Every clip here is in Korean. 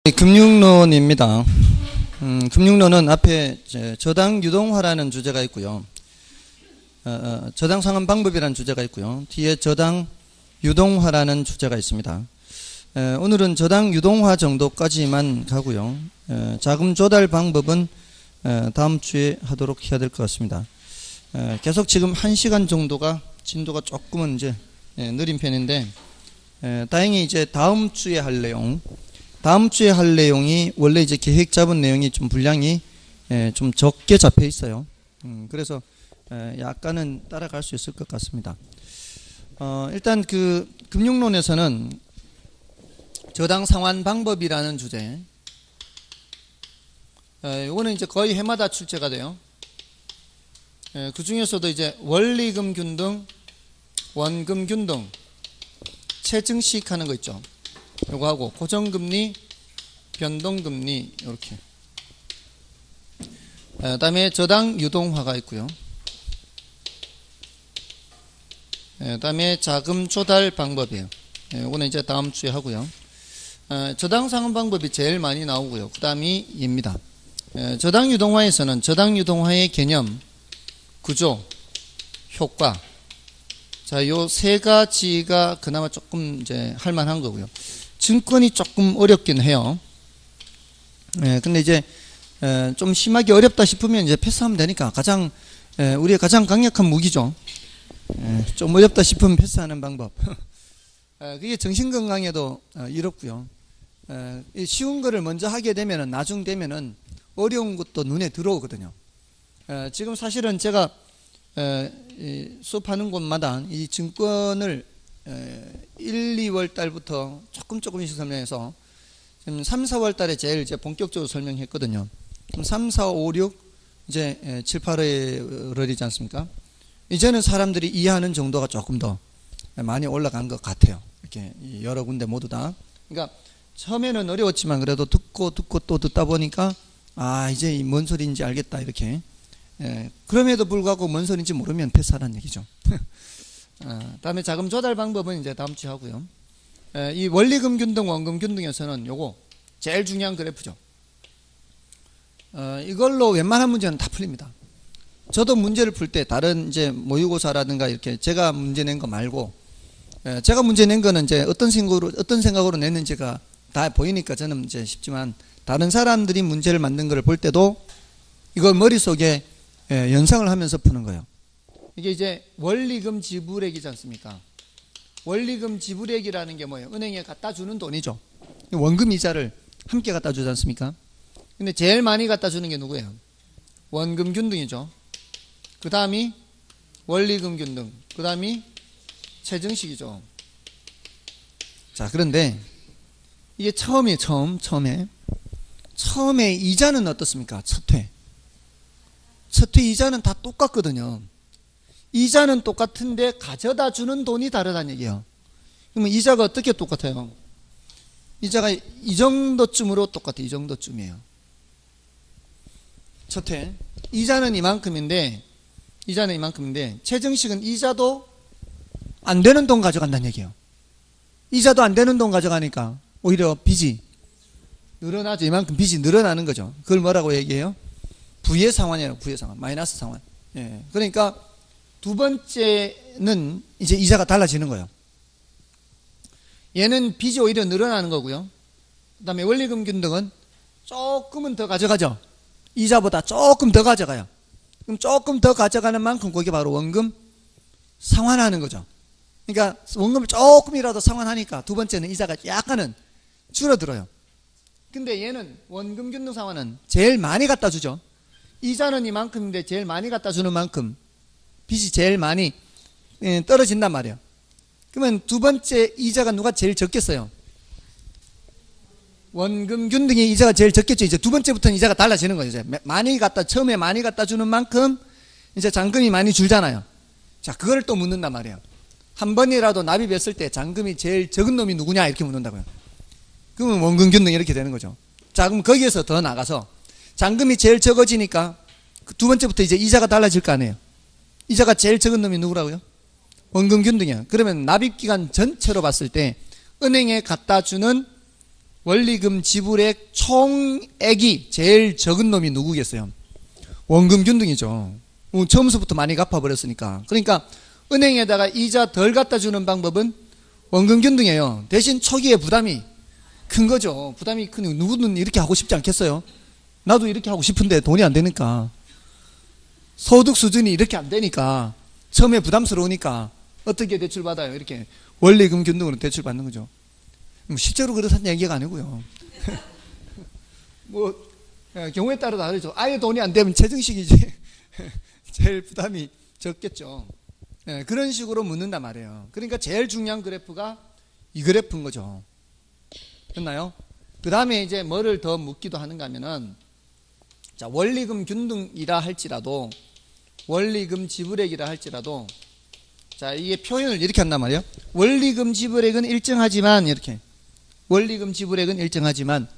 금융론입니다. 금융론은 앞에 저당 유동화라는 주제가 있고요. 저당 상환 방법이라는 주제가 있고요. 뒤에 저당 유동화라는 주제가 있습니다. 오늘은 저당 유동화 정도까지만 가고요. 자금 조달 방법은 다음 주에 하도록 해야 될 것 같습니다. 계속 지금 1시간 정도가 진도가 조금은 이제 느린 편인데, 다행히 이제 다음 주에 할 내용이 원래 이제 계획 잡은 내용이 좀 분량이 좀 적게 잡혀 있어요. 그래서 약간은 따라갈 수 있을 것 같습니다. 일단 그 금융론에서는 저당 상환 방법이라는 주제, 이거는 이제 거의 해마다 출제가 돼요. 그 중에서도 이제 원리금 균등, 원금 균등, 체증식 하는 거 있죠. 요거 하고 고정금리, 변동금리 이렇게. 그다음에 저당 유동화가 있고요. 그다음에 자금 조달 방법이에요. 요거는 이제 다음 주에 하고요. 저당 상환 방법이 제일 많이 나오고요. 그다음이 얘입니다. 저당 유동화에서는 저당 유동화의 개념, 구조, 효과. 자, 요 세 가지가 그나마 조금 이제 할 만한 거고요. 증권이 조금 어렵긴 해요. 근데 이제 좀 심하게 어렵다 싶으면 이제 패스하면 되니까 우리의 가장 강력한 무기죠. 좀 어렵다 싶으면 패스하는 방법. 그게 정신건강에도 이롭고요. 쉬운 거를 먼저 하게 되면은 나중 되면은 어려운 것도 눈에 들어오거든요. 지금 사실은 제가 수업하는 곳마다 이 증권을 1, 2월 달부터 조금씩 설명해서 지금 3, 4월 달에 제일 이제 본격적으로 설명했거든요. 그럼 3, 4, 5, 6 이제 7, 8월이지 않습니까? 이제는 사람들이 이해하는 정도가 조금 더 많이 올라간 것 같아요. 이렇게 여러 군데 모두 다. 그러니까 처음에는 어려웠지만 그래도 듣고 또 듣다 보니까 이제 뭔 소리인지 알겠다 이렇게. 그럼에도 불구하고 뭔 소리인지 모르면 패스하라는 얘기죠. 다음에 자금 조달 방법은 이제 다음 주에 하고요. 이 원리금 균등, 원금 균등에서는 요거 제일 중요한 그래프죠. 이걸로 웬만한 문제는 다 풀립니다. 저도 문제를 풀 때 다른 이제 모의고사라든가 이렇게 제가 문제 낸 거 말고, 제가 문제 낸 거는 이제 어떤 생각으로 냈는지가 다 보이니까 저는 이제 쉽지만, 다른 사람들이 문제를 만든 거를 볼 때도 이걸 머릿속에 연상을 하면서 푸는 거예요. 이게 이제 원리금 지불액이지 않습니까? 원리금 지불액이라는 게 뭐예요? 은행에 갖다 주는 돈이죠. 원금 이자를 함께 갖다 주지 않습니까? 근데 제일 많이 갖다 주는 게 누구예요? 원금 균등이죠. 그 다음이 원리금 균등, 그 다음이 체증식이죠. 자, 그런데 이게 처음에 이자는 어떻습니까? 첫 회 이자는 다 똑같거든요. 이자는 똑같은데 가져다 주는 돈이 다르다는 얘기예요. 그러면 이자가 어떻게 똑같아요? 이자가 이 정도쯤으로 똑같아요. 이 정도쯤이에요. 첫 회 이자는 이만큼인데 체증식은 이자도 안 되는 돈 가져간다는 얘기예요. 이자도 안 되는 돈 가져가니까 오히려 빚이 늘어나죠. 이만큼 빚이 늘어나는 거죠. 그걸 뭐라고 얘기해요? 부의 상환이에요. 부의 상환, 마이너스 상환. 그러니까 두 번째는 이제 이자가 달라지는 거예요. 얘는 빚이 오히려 늘어나는 거고요. 그 다음에 원리금 균등은 조금은 더 가져가죠. 이자보다 조금 더 가져가요. 그럼 조금 더 가져가는 만큼 그게 바로 원금 상환하는 거죠. 그러니까 원금을 조금이라도 상환하니까 두 번째는 이자가 약간은 줄어들어요. 근데 얘는 원금 균등 상환은 제일 많이 갖다 주죠. 이자는 이만큼인데 제일 많이 갖다 주는 만큼 빚이 제일 많이 떨어진단 말이에요. 그러면 두 번째 이자가 누가 제일 적겠어요? 원금 균등의 이자가 제일 적겠죠. 이제 두 번째부터는 이자가 달라지는 거예요. 이제 처음에 많이 갖다 주는 만큼 이제 잔금이 많이 줄잖아요. 자, 그걸 또 묻는단 말이에요. 한 번이라도 납입했을 때 잔금이 제일 적은 놈이 누구냐 이렇게 묻는다고요. 그러면 원금 균등 이렇게 되는 거죠. 자, 그럼 거기에서 더 나가서 잔금이 제일 적어지니까 두 번째부터 이제 이자가 달라질 거 아니에요. 이자가 제일 적은 놈이 누구라고요? 원금 균등이야. 그러면 납입기간 전체로 봤을 때 은행에 갖다 주는 원리금 지불액 총액이 제일 적은 놈이 누구겠어요? 원금균등이죠. 처음부터 많이 갚아버렸으니까. 그러니까 은행에다가 이자 덜 갖다 주는 방법은 원금균등이에요. 대신 초기에 부담이 큰 거죠. 부담이 큰, 누구는 이렇게 하고 싶지 않겠어요? 나도 이렇게 하고 싶은데 돈이 안 되니까. 소득 수준이 이렇게 안 되니까. 처음에 부담스러우니까 어떻게 대출받아요? 이렇게 원리금 균등으로 대출받는 거죠. 실제로 그렇다는 얘기가 아니고요. 경우에 따라 다르죠. 아예 돈이 안 되면 최정식이지. 제일 부담이 적겠죠. 그런 식으로 묻는단 말이에요. 그러니까 제일 중요한 그래프가 이 그래프인 거죠. 됐나요? 그 다음에 이제 뭐를 더 묻기도 하는가 하면은, 자, 원리금 균등이라 할지라도, 원리금 지불액이라 할지라도, 자, 이게 표현을 이렇게 한단 말이에요. 원리금 지불액은 일정하지만, 이렇게. 원리금 지불액은 일정하지만,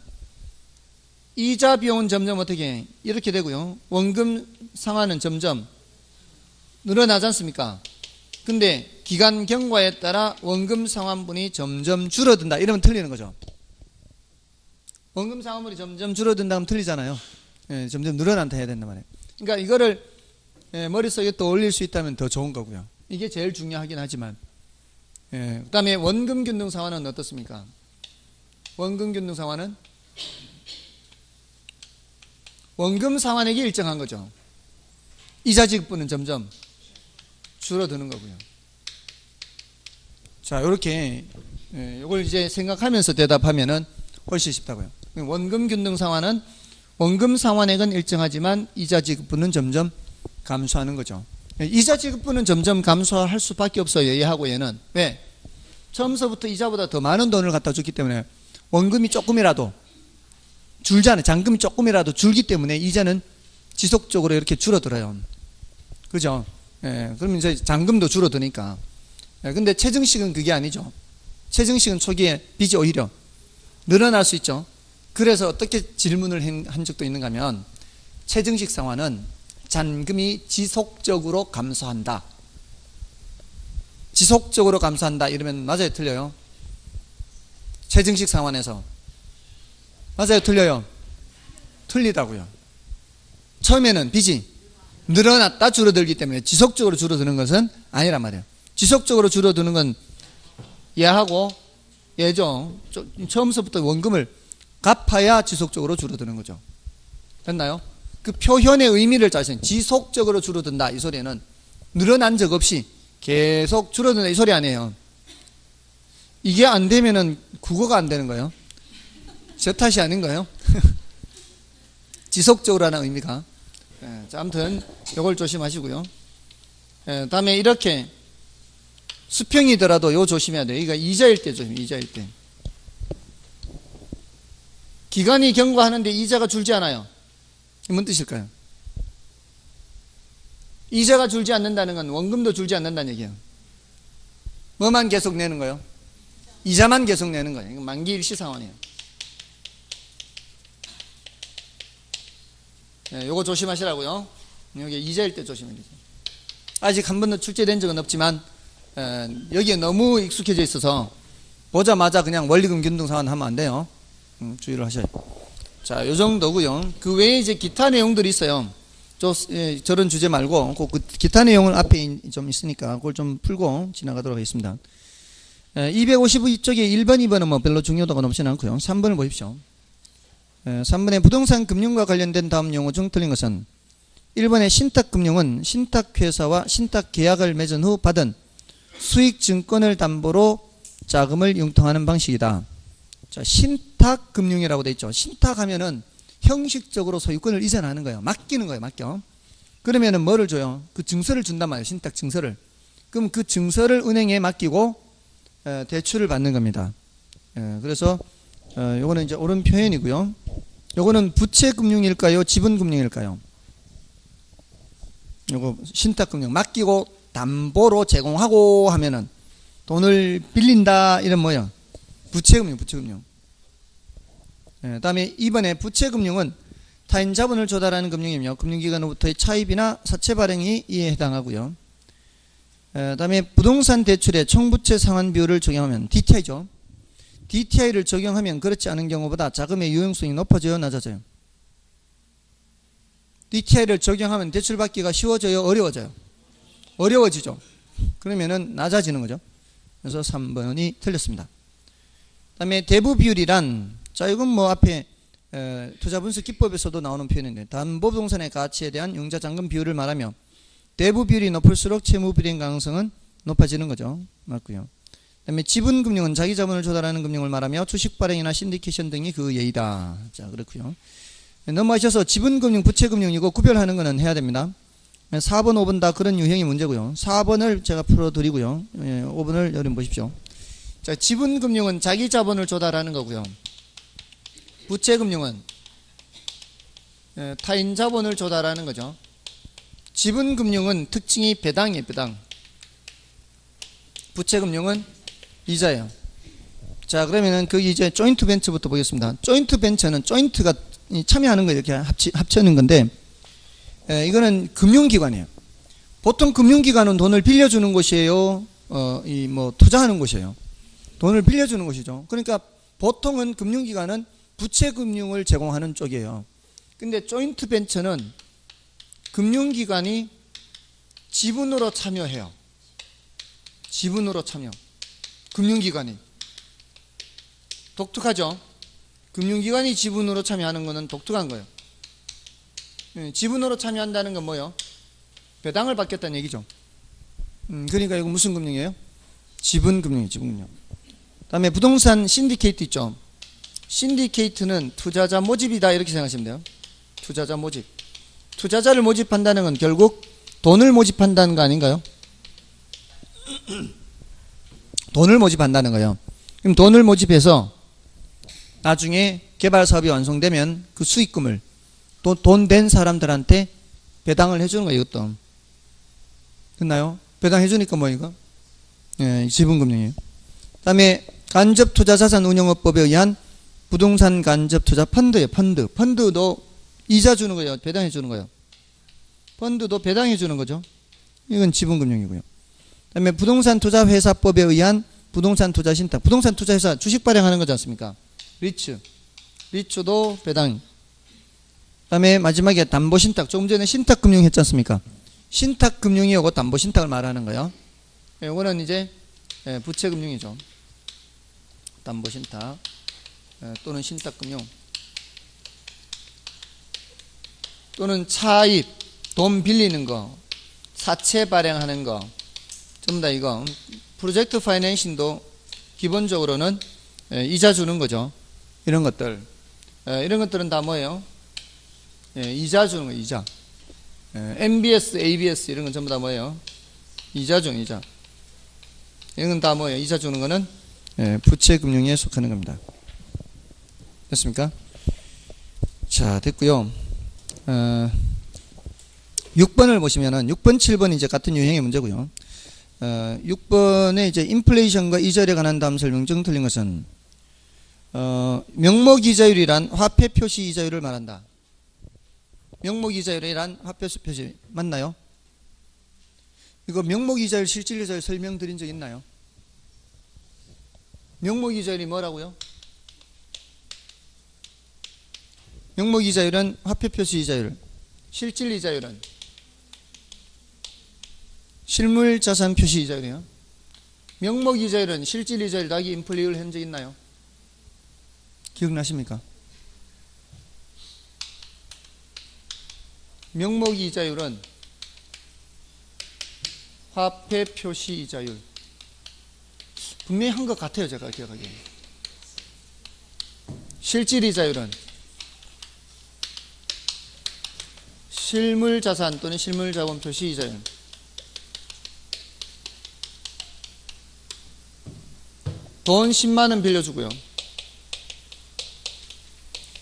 이자 비용은 점점 어떻게, 이렇게 되고요. 원금 상환은 점점 늘어나지 않습니까? 근데 기간 경과에 따라 원금 상환분이 점점 줄어든다. 이러면 틀리는 거죠. 원금 상환분이 점점 줄어든다면 틀리잖아요. 점점 늘어난다 해야 된단 말이에요. 그러니까 이거를 머릿속에 떠올릴 수 있다면 더 좋은 거고요. 이게 제일 중요하긴 하지만. 그 다음에 원금 균등 상환은 어떻습니까? 원금 균등 상환은 원금 상환액이 일정한 거죠. 이자 지급분은 점점 줄어드는 거고요. 자, 이렇게 이걸 이제 생각하면서 대답하면은 훨씬 쉽다고요. 원금 균등 상환은 원금 상환액은 일정하지만 이자 지급분은 점점 감소하는 거죠. 이자 지급분은 점점 감소할 수밖에 없어요. 얘하고 얘는. 왜? 처음서부터 이자보다 더 많은 돈을 갖다 줬기 때문에 원금이 조금이라도 줄잖아요. 잔금이 조금이라도 줄기 때문에 이자는 지속적으로 이렇게 줄어들어요. 그죠? 그러면 이제 잔금도 줄어드니까. 근데 최정식은 그게 아니죠. 최정식은 초기에 빚이 오히려 늘어날 수 있죠. 그래서 어떻게 질문을 한 적도 있는가 하면, 최정식 상환은 잔금이 지속적으로 감소한다. 지속적으로 감소한다. 이러면 맞아요, 틀려요? 최정식 상환에서. 맞아요, 틀려요? 틀리다고요. 처음에는 빚이 늘어났다 줄어들기 때문에 지속적으로 줄어드는 것은 아니란 말이에요. 지속적으로 줄어드는 건 얘하고 얘죠. 처음부터 원금을 갚아야 지속적으로 줄어드는 거죠. 됐나요? 그 표현의 의미를 잘 생각해요. 지속적으로 줄어든다. 이 소리는 늘어난 적 없이 계속 줄어든다. 이 소리 아니에요. 이게 안 되면은 국어가 안 되는 거예요. 저 탓이 아닌 거예요. 지속적으로 하는 의미가. 자, 아무튼 이걸 조심하시고요. 다음에 이렇게 수평이더라도 요 조심해야 돼요. 이거 이자일 때 조심. 이자일 때. 기간이 경과하는데 이자가 줄지 않아요. 뭔 뜻일까요? 이자가 줄지 않는다는 건 원금도 줄지 않는다는 얘기예요. 뭐만 계속 내는 거예요? 이자만 계속 내는 거예요. 이건 만기 일시 상환이에요. 요거 조심하시라고요. 여기 이자일 때 조심해야 되죠. 아직 한 번도 출제된 적은 없지만 여기에 너무 익숙해져 있어서 보자마자 그냥 원리금 균등 상환 하면 안 돼요. 주의를 하셔야 돼요. 자, 요 정도고요. 그 외에 이제 기타 내용들이 있어요. 저런 주제 말고 그 기타 내용은 앞에 좀 있으니까 그걸 좀 풀고 지나가도록 하겠습니다. 252쪽에 1번, 2번은 뭐 별로 중요도가 높지는 않고요. 3번을 보십시오. 3번에 부동산 금융과 관련된 다음 용어 중 틀린 것은 1번의 신탁금융은 신탁회사와 신탁계약을 맺은 후 받은 수익증권을 담보로 자금을 융통하는 방식이다. 자, 신탁금융이라고 되어 있죠. 신탁하면은 형식적으로 소유권을 이전하는 거예요. 맡기는 거예요. 맡겨. 그러면은 뭐를 줘요? 그 증서를 준단 말이에요. 신탁 증서를. 그럼 그 증서를 은행에 맡기고 대출을 받는 겁니다. 그래서 요거는 이제 옳은 표현이고요. 요거는 부채금융일까요? 지분금융일까요? 요거 신탁금융 맡기고 담보로 제공하고 하면은 돈을 빌린다 이런 뭐야? 부채금융, 부채금융. 다음에 2번에 부채금융은 타인 자본을 조달하는 금융이며 금융기관으로부터의 차입이나 사채 발행이 이에 해당하고요. 다음에 부동산 대출의 총부채 상환 비율을 적용하면 DTI죠. DTI를 적용하면 그렇지 않은 경우보다 자금의 유용성이 높아져요, 낮아져요? DTI를 적용하면 대출받기가 쉬워져요, 어려워져요? 어려워지죠. 그러면은 낮아지는 거죠. 그래서 3번이 틀렸습니다. 그 다음에 대부 비율이란, 자, 이건 뭐 앞에 투자분석 기법에서도 나오는 표현인데, 담보부동산의 가치에 대한 융자잔금 비율을 말하며 대부 비율이 높을수록 채무 불이행 가능성은 높아지는 거죠. 맞고요. 그 다음에 지분금융은 자기 자본을 조달하는 금융을 말하며 주식 발행이나 신디케이션 등이 그 예이다. 자, 그렇고요. 넘어가셔서 지분금융, 부채금융 이거 구별하는 거는 해야 됩니다. 4번, 5번 다 그런 유형이 문제고요. 4번을 제가 풀어드리고요. 5번을 여러분 보십시오. 자, 지분금융은 자기 자본을 조달하는 거고요. 부채금융은 타인 자본을 조달하는 거죠. 지분금융은 특징이 배당이에요, 배당. 부채금융은 이자예요. 자, 그러면은 그 이제 조인트 벤처부터 보겠습니다. 조인트 벤처는 조인트가 참여하는 거 이렇게 합쳐는 건데, 이거는 금융기관이에요. 보통 금융기관은 돈을 빌려주는 곳이에요. 투자하는 곳이에요. 돈을 빌려주는 곳이죠. 그러니까 보통은 금융기관은 부채금융을 제공하는 쪽이에요. 근데 조인트 벤처는 금융기관이 지분으로 참여해요. 지분으로 참여. 금융기관이. 독특하죠? 금융기관이 지분으로 참여하는 것은 독특한 거예요. 지분으로 참여한다는 건 뭐예요? 배당을 받겠다는 얘기죠. 그러니까 이거 무슨 금융이에요? 지분금융이에요. 지분금융. 그 다음에 부동산 신디케이트 있죠. 신디케이트는 투자자 모집이다 이렇게 생각하시면 돼요. 투자자 모집. 투자자를 모집한다는 건 결국 돈을 모집한다는 거 아닌가요? 돈을 모집한다는 거예요. 그럼 돈을 모집해서 나중에 개발 사업이 완성되면 그 수익금을 돈 된 사람들한테 배당을 해주는 거예요. 이것도. 됐나요? 배당해주니까 뭐 이거? 예, 지분금융이에요. 그 다음에 간접투자자산운용업법에 의한 부동산 간접투자 펀드예요. 펀드도 이자 주는 거예요. 배당해 주는 거예요. 펀드도 배당해 주는 거죠. 이건 지분금융이고요. 그 다음에 부동산 투자회사법에 의한 부동산 투자 신탁. 부동산 투자회사 주식 발행하는 거지 않습니까? 리츠도 배당. 그 다음에 마지막에 담보신탁. 조금 전에 신탁금융 했지 않습니까? 신탁금융이 오고 담보신탁을 말하는 거예요. 이거는 이제 부채금융이죠. 담보신탁 또는 신탁금융 또는 차입, 돈 빌리는 거, 사채 발행하는 거 전부 다 이거. 프로젝트 파이낸싱도 기본적으로는 이자 주는 거죠. 이런 것들. 이런 것들은 다 뭐예요? 이자 주는 거, 이자. MBS, ABS 이런 건 전부 다 뭐예요? 이자 중, 이자. 이런 건 다 뭐예요? 이자 주는 거는 부채금융에 속하는 겁니다. 됐습니까? 자, 됐고요. 6번을 보시면은 6번, 7번이 이제 같은 유형의 문제고요. 6번에 이제 인플레이션과 이자율에 관한 다음 설명 중 틀린 것은 명목이자율이란 화폐 표시 이자율을 말한다. 명목이자율이란 화폐 표시 맞나요? 이거 명목이자율, 실질이자율 설명드린 적 있나요? 명목이자율이 뭐라고요? 명목이자율은 화폐 표시 이자율, 실질이자율은 실물자산 표시 이자율이에요. 명목이자율은 실질이자율 더하기 인플레이율 한 적 있나요? 기억나십니까? 명목이자율은 화폐 표시 이자율. 분명히 한 것 같아요, 제가 기억하기에. 실질이자율은 실물자산 또는 실물자본 표시 이자율. 돈 10만원 빌려주고요.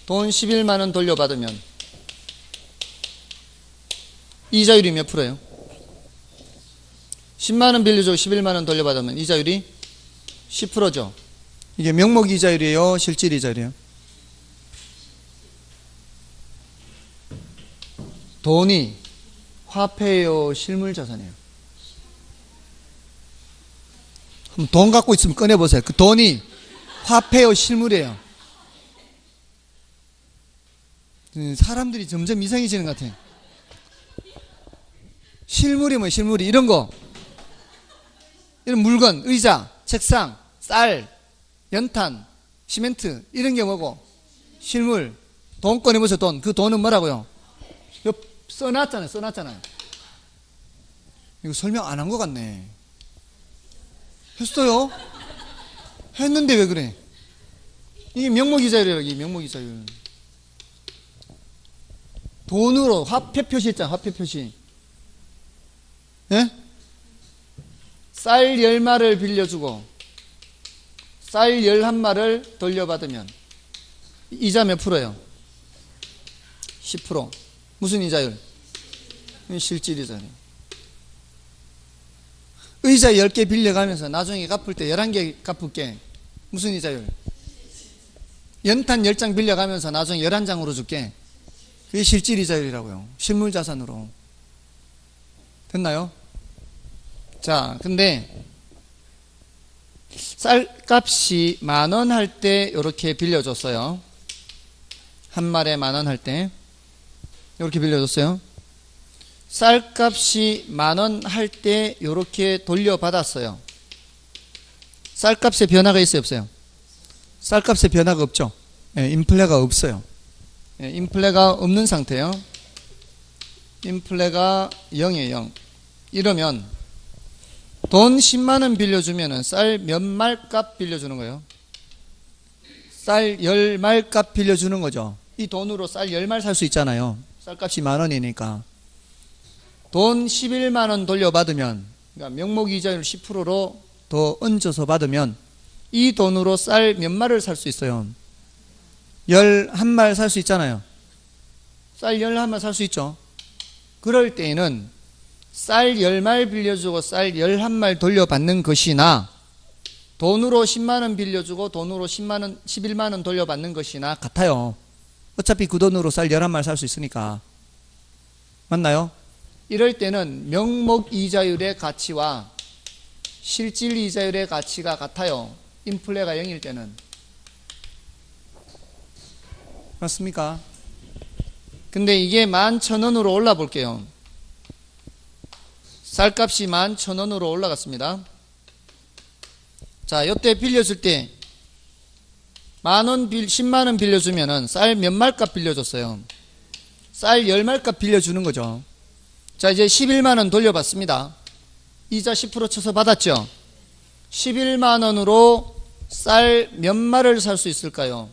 돈 11만원 돌려받으면 이자율이 몇 프로예요? 10만원 빌려주고 11만원 돌려받으면 이자율이 10%죠. 이게 명목이자율이에요? 실질이자율이에요? 돈이 화폐예요? 실물자산이에요? 돈 갖고 있으면 꺼내보세요. 그 돈이 화폐요, 실물이에요. 사람들이 점점 이상해지는 것 같아요. 실물이 뭐예요? 실물이 이런 거, 이런 물건, 의자, 책상, 쌀, 연탄, 시멘트 이런 게 뭐고? 실물. 돈 꺼내보세요. 돈. 그 돈은 뭐라고요? 이거 써놨잖아요. 이거 설명 안 한 것 같네. 했어요? 했는데 왜 그래? 이게 명목이자율이라고. 이게 명목이자율. 돈으로 화폐 표시 있잖아. 화폐 표시. 예? 쌀 10마를 빌려주고 쌀 11마를 돌려받으면 이자 몇 프로예요? 10%. 무슨 이자율? 실질 이자율. 의자 10개 빌려가면서 나중에 갚을 때 11개 갚을게. 무슨 이자율? 연탄 10장 빌려가면서 나중에 11장으로 줄게. 그게 실질 이자율이라고요. 실물 자산으로. 됐나요? 자, 근데 쌀값이 10,000원 할 때 이렇게 빌려줬어요. 한 말에 10,000원 할 때 이렇게 빌려줬어요. 쌀값이 10,000원 할 때 이렇게 돌려받았어요. 쌀값에 변화가 있어요, 없어요? 쌀값에 변화가 없죠. 예, 인플레가 없어요. 예, 인플레가 없는 상태예요. 인플레가 0이에요, 0. 이러면 돈 100,000원 빌려주면은 쌀 몇 말값 빌려주는 거예요? 쌀 10말값 빌려주는 거죠. 이 돈으로 쌀 10말 살 수 있잖아요. 쌀값이 10,000원이니까. 돈 110,000원 돌려받으면, 그러니까 명목이자율 10%로 더 얹어서 받으면 이 돈으로 쌀 몇 말을 살 수 있어요? 11말 살 수 있잖아요. 쌀 11말 살 수 있죠. 그럴 때에는 쌀 10말 빌려주고 쌀 11말 돌려받는 것이나 돈으로 100,000원 빌려주고 돈으로 11만원 돌려받는 것이나 같아요. 어차피 그 돈으로 쌀 11말 살 수 있으니까. 맞나요? 이럴 때는 명목 이자율의 가치와 실질 이자율의 가치가 같아요. 인플레가 0일 때는. 맞습니까? 근데 이게 11,000원으로 올라 볼게요. 쌀값이 11,000원으로 올라갔습니다. 자, 요때 빌려줄 때 10,000원 빌려주면은 쌀 몇 말값 빌려줬어요? 쌀 10말값 빌려주는 거죠. 자, 이제 110,000원 돌려받습니다. 이자 10% 쳐서 받았죠. 110,000원으로 쌀 몇 말을 살 수 있을까요?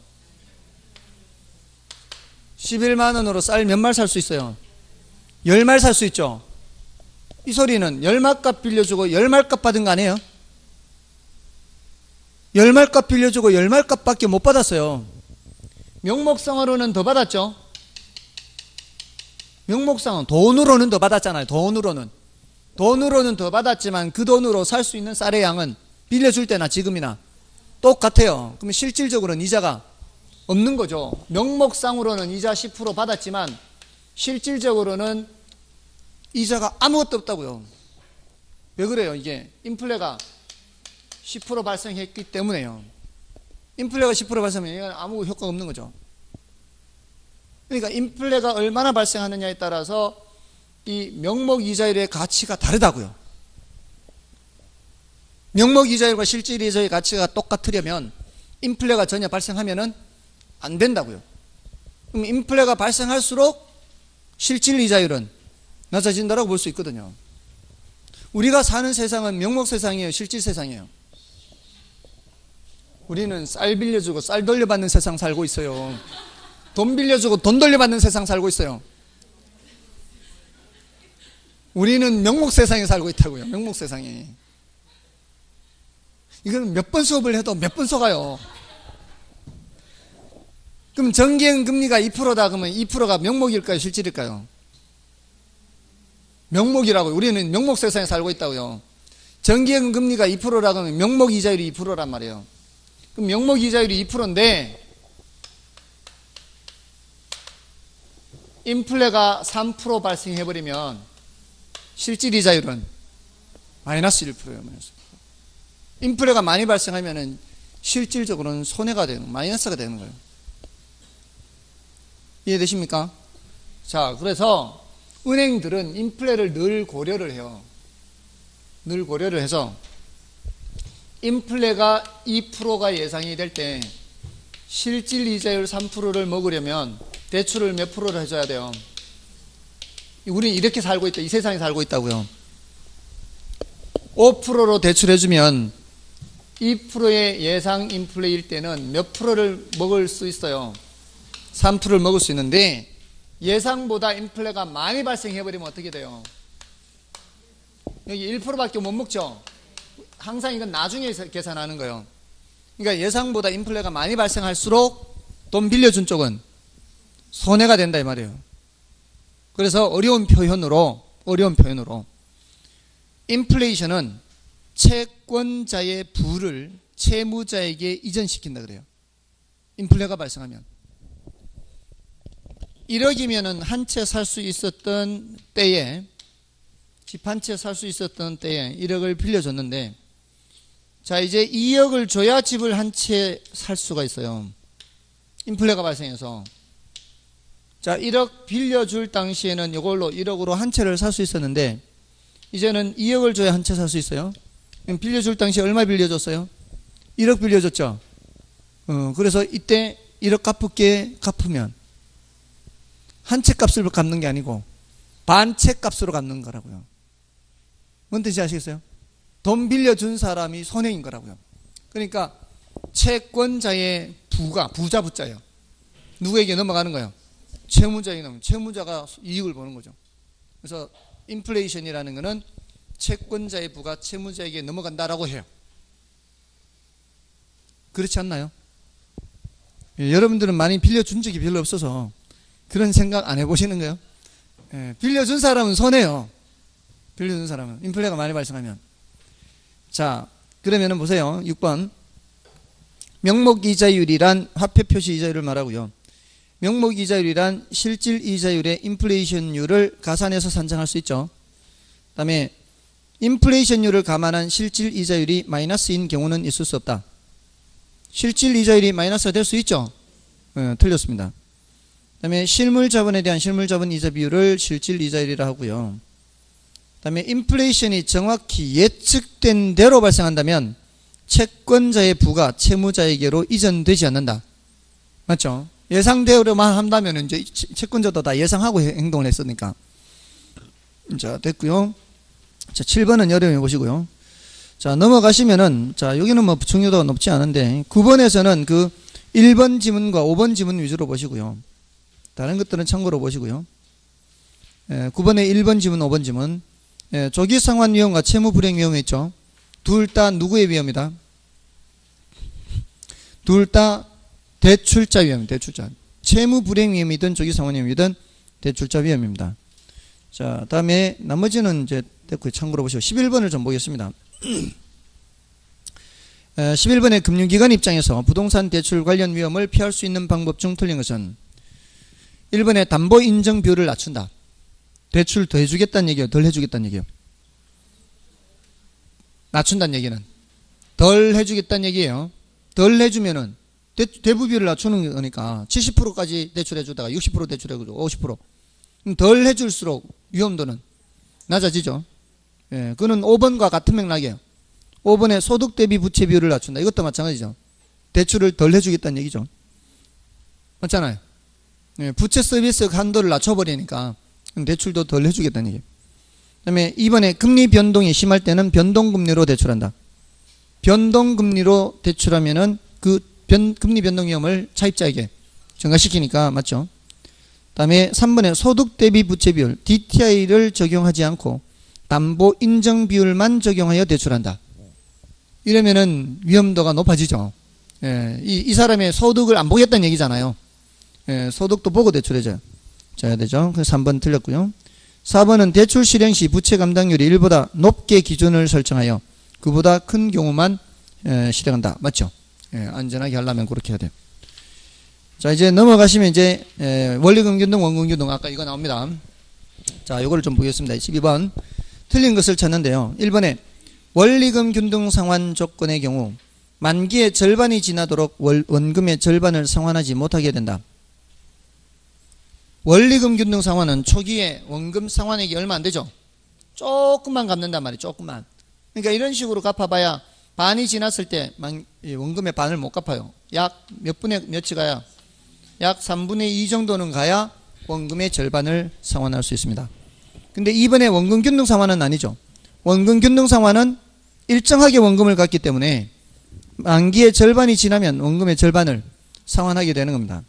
110,000원으로 쌀 몇 말 살 수 있어요? 10말 살 수 있죠. 이 소리는 10말값 빌려주고 10말값 받은 거 아니에요? 10말값 빌려주고 10말값 밖에 못 받았어요. 명목상으로는 더 받았죠. 명목상은 돈으로는 더 받았잖아요. 돈으로는 더 받았지만 그 돈으로 살 수 있는 쌀의 양은 빌려줄 때나 지금이나 똑같아요. 그러면 실질적으로는 이자가 없는 거죠. 명목상으로는 이자 10% 받았지만 실질적으로는 이자가 아무것도 없다고요. 왜 그래요? 이게 인플레가 10% 발생했기 때문에요. 인플레가 10% 발생하면 이건 아무 효과가 없는 거죠. 그러니까 인플레가 얼마나 발생하느냐에 따라서 이 명목 이자율의 가치가 다르다고요. 명목 이자율과 실질 이자율의 가치가 똑같으려면 인플레가 전혀 발생하면은 안 된다고요. 그럼 인플레가 발생할수록 실질 이자율은 낮아진다고 볼 수 있거든요. 우리가 사는 세상은 명목 세상이에요, 실질 세상이에요? 우리는 쌀 빌려주고 쌀 돌려받는 세상 살고 있어요. 돈 빌려주고 돈 돌려받는 세상 살고 있어요. 우리는 명목 세상에 살고 있다고요. 명목 세상에. 이건 몇 번 수업을 해도 몇 번 속아요. 그럼 정기형 금리가 2%다 그러면 2%가 명목일까요, 실질일까요? 명목이라고요. 우리는 명목 세상에 살고 있다고요. 정기형 금리가 2%라 그러면 명목 이자율이 2%란 말이에요. 그럼 명목 이자율이 2%인데 인플레가 3% 발생해버리면 실질 이자율은 마이너스 1%예요. 인플레가 많이 발생하면은 실질적으로는 손해가 되는, 마이너스가 되는 거예요. 이해되십니까? 자, 그래서 은행들은 인플레를 늘 고려를 해요. 늘 고려를 해서 인플레가 2%가 예상이 될 때 실질 이자율 3%를 먹으려면 대출을 몇 프로를 해줘야 돼요? 우리는 이렇게 살고 있다. 이 세상에 살고 있다고요. 5%로 대출해주면 2%의 예상 인플레일 때는 몇 프로를 먹을 수 있어요? 3%를 먹을 수 있는데 예상보다 인플레가 많이 발생해버리면 어떻게 돼요? 여기 1%밖에 못 먹죠? 항상 이건 나중에 계산하는 거예요. 그러니까 예상보다 인플레가 많이 발생할수록 돈 빌려준 쪽은 손해가 된다 이 말이에요. 그래서 어려운 표현으로 인플레이션은 채권자의 부를 채무자에게 이전시킨다 그래요. 인플레가 발생하면 1억이면은 한 채 살 수 있었던 때에, 집 한 채 살 수 있었던 때에 1억을 빌려줬는데, 자, 이제 2억을 줘야 집을 한 채 살 수가 있어요. 인플레가 발생해서. 자, 1억 빌려줄 당시에는 이걸로 1억으로 한 채를 살 수 있었는데, 이제는 2억을 줘야 한 채 살 수 있어요. 빌려줄 당시에 얼마 빌려줬어요? 1억 빌려줬죠. 그래서 이때 1억 갚으면 한 채 값을 갚는 게 아니고 반 채 값으로 갚는 거라고요. 뭔 뜻인지 아시겠어요? 돈 빌려준 사람이 손해인 거라고요. 그러니까 채권자의 부가 부자 부자예요. 누구에게 넘어가는 거예요? 채무자에게 넘어가는, 채무자가 이익을 보는 거죠. 그래서 인플레이션이라는 것은 채권자의 부가 채무자에게 넘어간다라고 해요. 그렇지 않나요? 예, 여러분들은 많이 빌려준 적이 별로 없어서 그런 생각 안 해보시는 거예요? 예, 빌려준 사람은 손해요. 빌려준 사람은 인플레가 많이 발생하면. 자, 그러면은 보세요. 6번 명목이자율이란 화폐표시 이자율을 말하고요. 명목이자율이란 실질 이자율의 인플레이션율을 가산해서 산정할 수 있죠. 그 다음에 인플레이션율을 감안한 실질 이자율이 마이너스인 경우는 있을 수 없다. 실질 이자율이 마이너스가 될 수 있죠. 틀렸습니다. 그 다음에 실물자본에 대한 실물자본 이자 비율을 실질 이자율이라 하고요. 그 다음에 인플레이션이 정확히 예측된 대로 발생한다면 채권자의 부가 채무자에게로 이전되지 않는다. 맞죠? 예상대로만 한다면 이제 채권자도 다 예상하고 행동을 했으니까. 자, 됐고요. 자, 7번은 여러분이 보시고요. 자, 넘어가시면은, 자, 여기는 뭐 중요도가 높지 않은데 9번에서는 그 1번 지문과 5번 지문 위주로 보시고요. 다른 것들은 참고로 보시고요. 9번에 1번 지문, 5번 지문. 조기상환 위험과 채무 불이행 위험이 있죠. 둘 다 누구의 위험이다? 둘 다 대출자 위험입니다. 대출자. 채무 불이행 위험이든 조기상환 위험이든 대출자 위험입니다. 자, 다음에 나머지는 이제 됐고요. 참고로 보시고 11번을 좀 보겠습니다. 11번에 금융기관 입장에서 부동산 대출 관련 위험을 피할 수 있는 방법 중 틀린 것은 1번에 담보 인정 비율을 낮춘다. 대출 더 해주겠다는 얘기예요? 덜 해주겠다는 얘기예요? 낮춘다는 얘기는 덜 해주겠다는 얘기예요. 덜 해주면은 대부 비율을 낮추는 거니까 70%까지 대출해주다가 60% 대출해주고 50%. 덜 해줄수록 위험도는 낮아지죠. 예, 그거는 5번과 같은 맥락이에요. 5번에 소득 대비 부채 비율을 낮춘다. 이것도 마찬가지죠. 대출을 덜 해주겠다는 얘기죠. 맞잖아요. 예, 부채 서비스 한도를 낮춰버리니까 대출도 덜 해주겠다는 얘기예요. 그 다음에 2번에 금리 변동이 심할 때는 변동금리로 대출한다. 변동금리로 대출하면은 그 금리 변동 위험을 차입자에게 증가시키니까 맞죠. 그 다음에 3번에 소득 대비 부채 비율 DTI를 적용하지 않고 담보 인정 비율만 적용하여 대출한다. 이러면은 위험도가 높아지죠. 예, 이 사람의 소득을 안 보겠다는 얘기잖아요. 예, 소득도 보고 대출해줘야 되죠. 그래서 3번 틀렸고요. 4번은 대출 실행 시 부채 감당률이 1보다 높게 기준을 설정하여 그보다 큰 경우만 실행한다. 맞죠? 예, 안전하게 하려면 그렇게 해야 돼요. 자, 이제 넘어가시면 이제 원리금 균등, 원금 균등 아까 이거 나옵니다. 자, 요거를 좀 보겠습니다. 12번 틀린 것을 찾는데요. 1번에 원리금 균등 상환 조건의 경우 만기의 절반이 지나도록 원금의 절반을 상환하지 못하게 된다. 원리금 균등 상환은 초기에 원금 상환액이 얼마 안 되죠. 조금만 갚는단 말이에요. 조금만. 그러니까 이런 식으로 갚아봐야 반이 지났을 때 원금의 반을 못 갚아요. 약 몇 분의 몇이 가야? 약 3분의 2 정도는 가야 원금의 절반을 상환할 수 있습니다. 근데 이번에 원금 균등 상환은 아니죠. 원금 균등 상환은 일정하게 원금을 갚기 때문에 만기의 절반이 지나면 원금의 절반을 상환하게 되는 겁니다.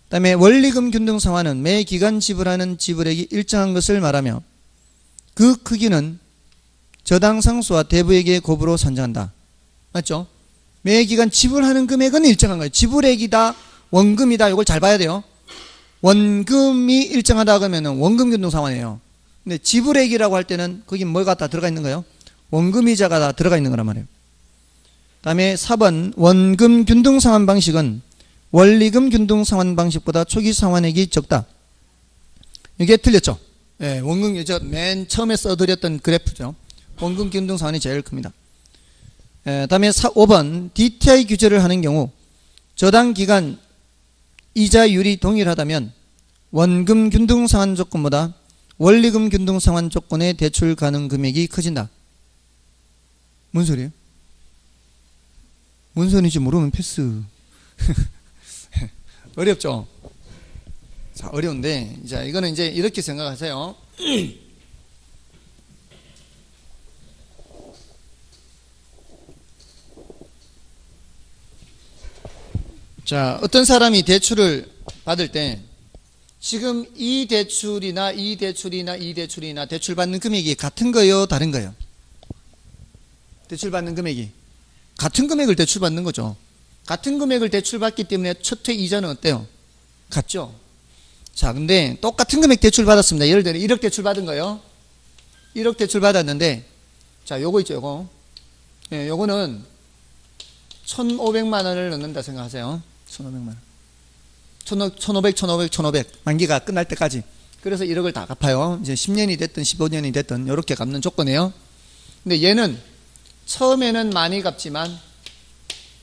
그 다음에 원리금 균등 상환은 매 기간 지불하는 지불액이 일정한 것을 말하며 그 크기는 저당 상수와 대부액의 곱으로 산정한다. 맞죠? 매 기간 지불하는 금액은 일정한 거예요. 지불액이다, 원금이다, 이걸 잘 봐야 돼요. 원금이 일정하다 그러면 원금 균등 상환이에요. 근데 지불액이라고 할 때는 거기 뭐가 다 들어가 있는 거예요? 원금이자가 다 들어가 있는 거란 말이에요. 그 다음에 4번 원금 균등 상환 방식은 원리금 균등 상환 방식보다 초기 상환액이 적다. 이게 틀렸죠. 예, 원금 맨 처음에 써드렸던 그래프죠. 원금 균등 상환이 제일 큽니다. 그 다음에 5번 DTI 규제를 하는 경우 저당 기간 이자율이 동일하다면 원금 균등 상환 조건보다 원리금 균등 상환 조건의 대출 가능 금액이 커진다. 뭔 소리예요? 뭔 소리인지 모르면 패스. 어렵죠? 자, 어려운데, 자, 이거는 이제 이렇게 생각하세요. 자, 어떤 사람이 대출을 받을 때, 지금 이 대출이나 이 대출이나 이 대출이나 대출받는 금액이 같은 거요, 다른 거요? 대출받는 금액이. 같은 금액을 대출받는 거죠. 같은 금액을 대출받기 때문에 첫회 이자는 어때요? 같죠? 자, 근데 똑같은 금액 대출받았습니다. 예를 들어 1억 대출받은 거요. 1억 대출받았는데, 자, 요거 있죠, 요거. 예, 요거는 1,500만 원을 넣는다 생각하세요. 1,500만 원. 1,500. 만기가 끝날 때까지. 그래서 1억을 다 갚아요. 이제 10년이 됐든 15년이 됐든 요렇게 갚는 조건이에요. 근데 얘는 처음에는 많이 갚지만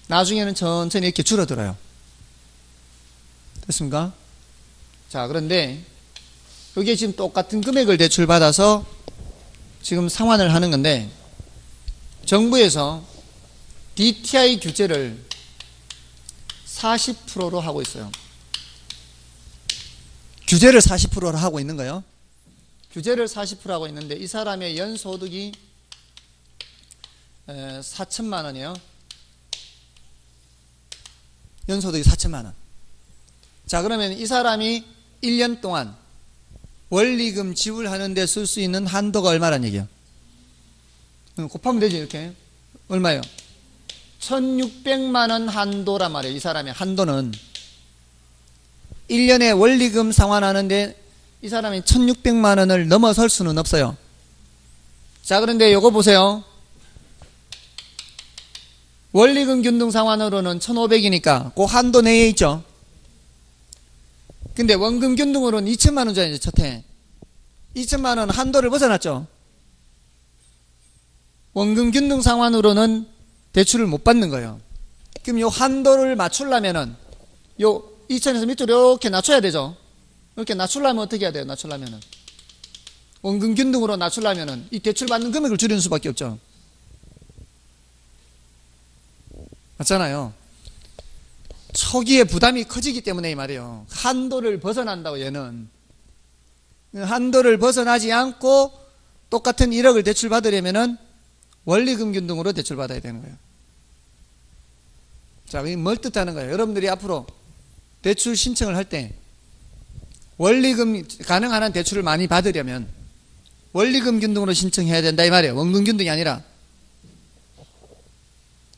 나중에는 천천히 이렇게 줄어들어요. 됐습니까? 자, 그런데 여기에 지금 똑같은 금액을 대출받아서 지금 상환을 하는 건데 정부에서 DTI 규제를 40%로 하고 있어요. 규제를 40%로 하고 있는 거예요. 규제를 40% 하고 있는데 이 사람의 연소득이 4천만 원이에요. 연소득이 4천만 원. 자, 그러면 이 사람이 1년 동안 원리금 지불하는 데 쓸 수 있는 한도가 얼마란 얘기예요? 곱하면 되죠, 이렇게. 얼마예요? 1,600만 원 한도란 말이에요. 이 사람의 한도는 1년에 원리금 상환하는데 이 사람이 1,600만 원을 넘어설 수는 없어요. 자, 그런데 요거 보세요. 원리금 균등 상환으로는 1,500이니까 그 한도 내에 있죠. 근데 원금 균등으로는 2천만 원 줘야죠, 첫해. 2천만 원 한도를 벗어났죠. 원금 균등 상환으로는 대출을 못 받는 거예요. 그럼 요 한도를 맞추려면은 요 2천에서 밑으로 이렇게 낮춰야 되죠. 이렇게 낮추려면 어떻게 해야 돼요? 낮추려면은 원금 균등으로 낮추려면은 이 대출 받는 금액을 줄이는 수밖에 없죠. 맞잖아요. 초기에 부담이 커지기 때문에 이 말이에요. 한도를 벗어난다고 얘는. 한도를 벗어나지 않고 똑같은 1억을 대출 받으려면은 원리금 균등으로 대출 받아야 되는 거예요. 자, 이게 뭘 뜻하는 거예요? 여러분들이 앞으로 대출 신청을 할 때 원리금 가능한 한 대출을 많이 받으려면 원리금 균등으로 신청해야 된다 이 말이에요. 원금 균등이 아니라.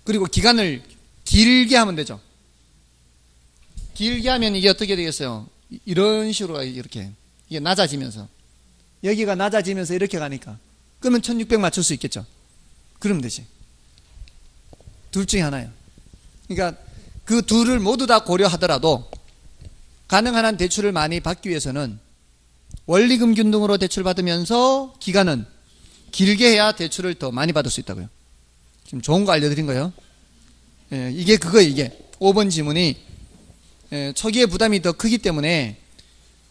그리고 기간을 길게 하면 되죠. 길게 하면 이게 어떻게 되겠어요? 이런 식으로 이렇게 이게 낮아지면서 여기가 낮아지면서 이렇게 가니까 그러면 1,600 맞출 수 있겠죠. 그러면 되지. 둘 중에 하나예요. 그러니까 그 둘을 모두 다 고려하더라도 가능한 한 대출을 많이 받기 위해서는 원리금 균등으로 대출 받으면서 기간은 길게 해야 대출을 더 많이 받을 수 있다고요. 지금 좋은 거 알려드린 거예요. 이게 그거예요. 이게 5번 지문이 초기에 부담이 더 크기 때문에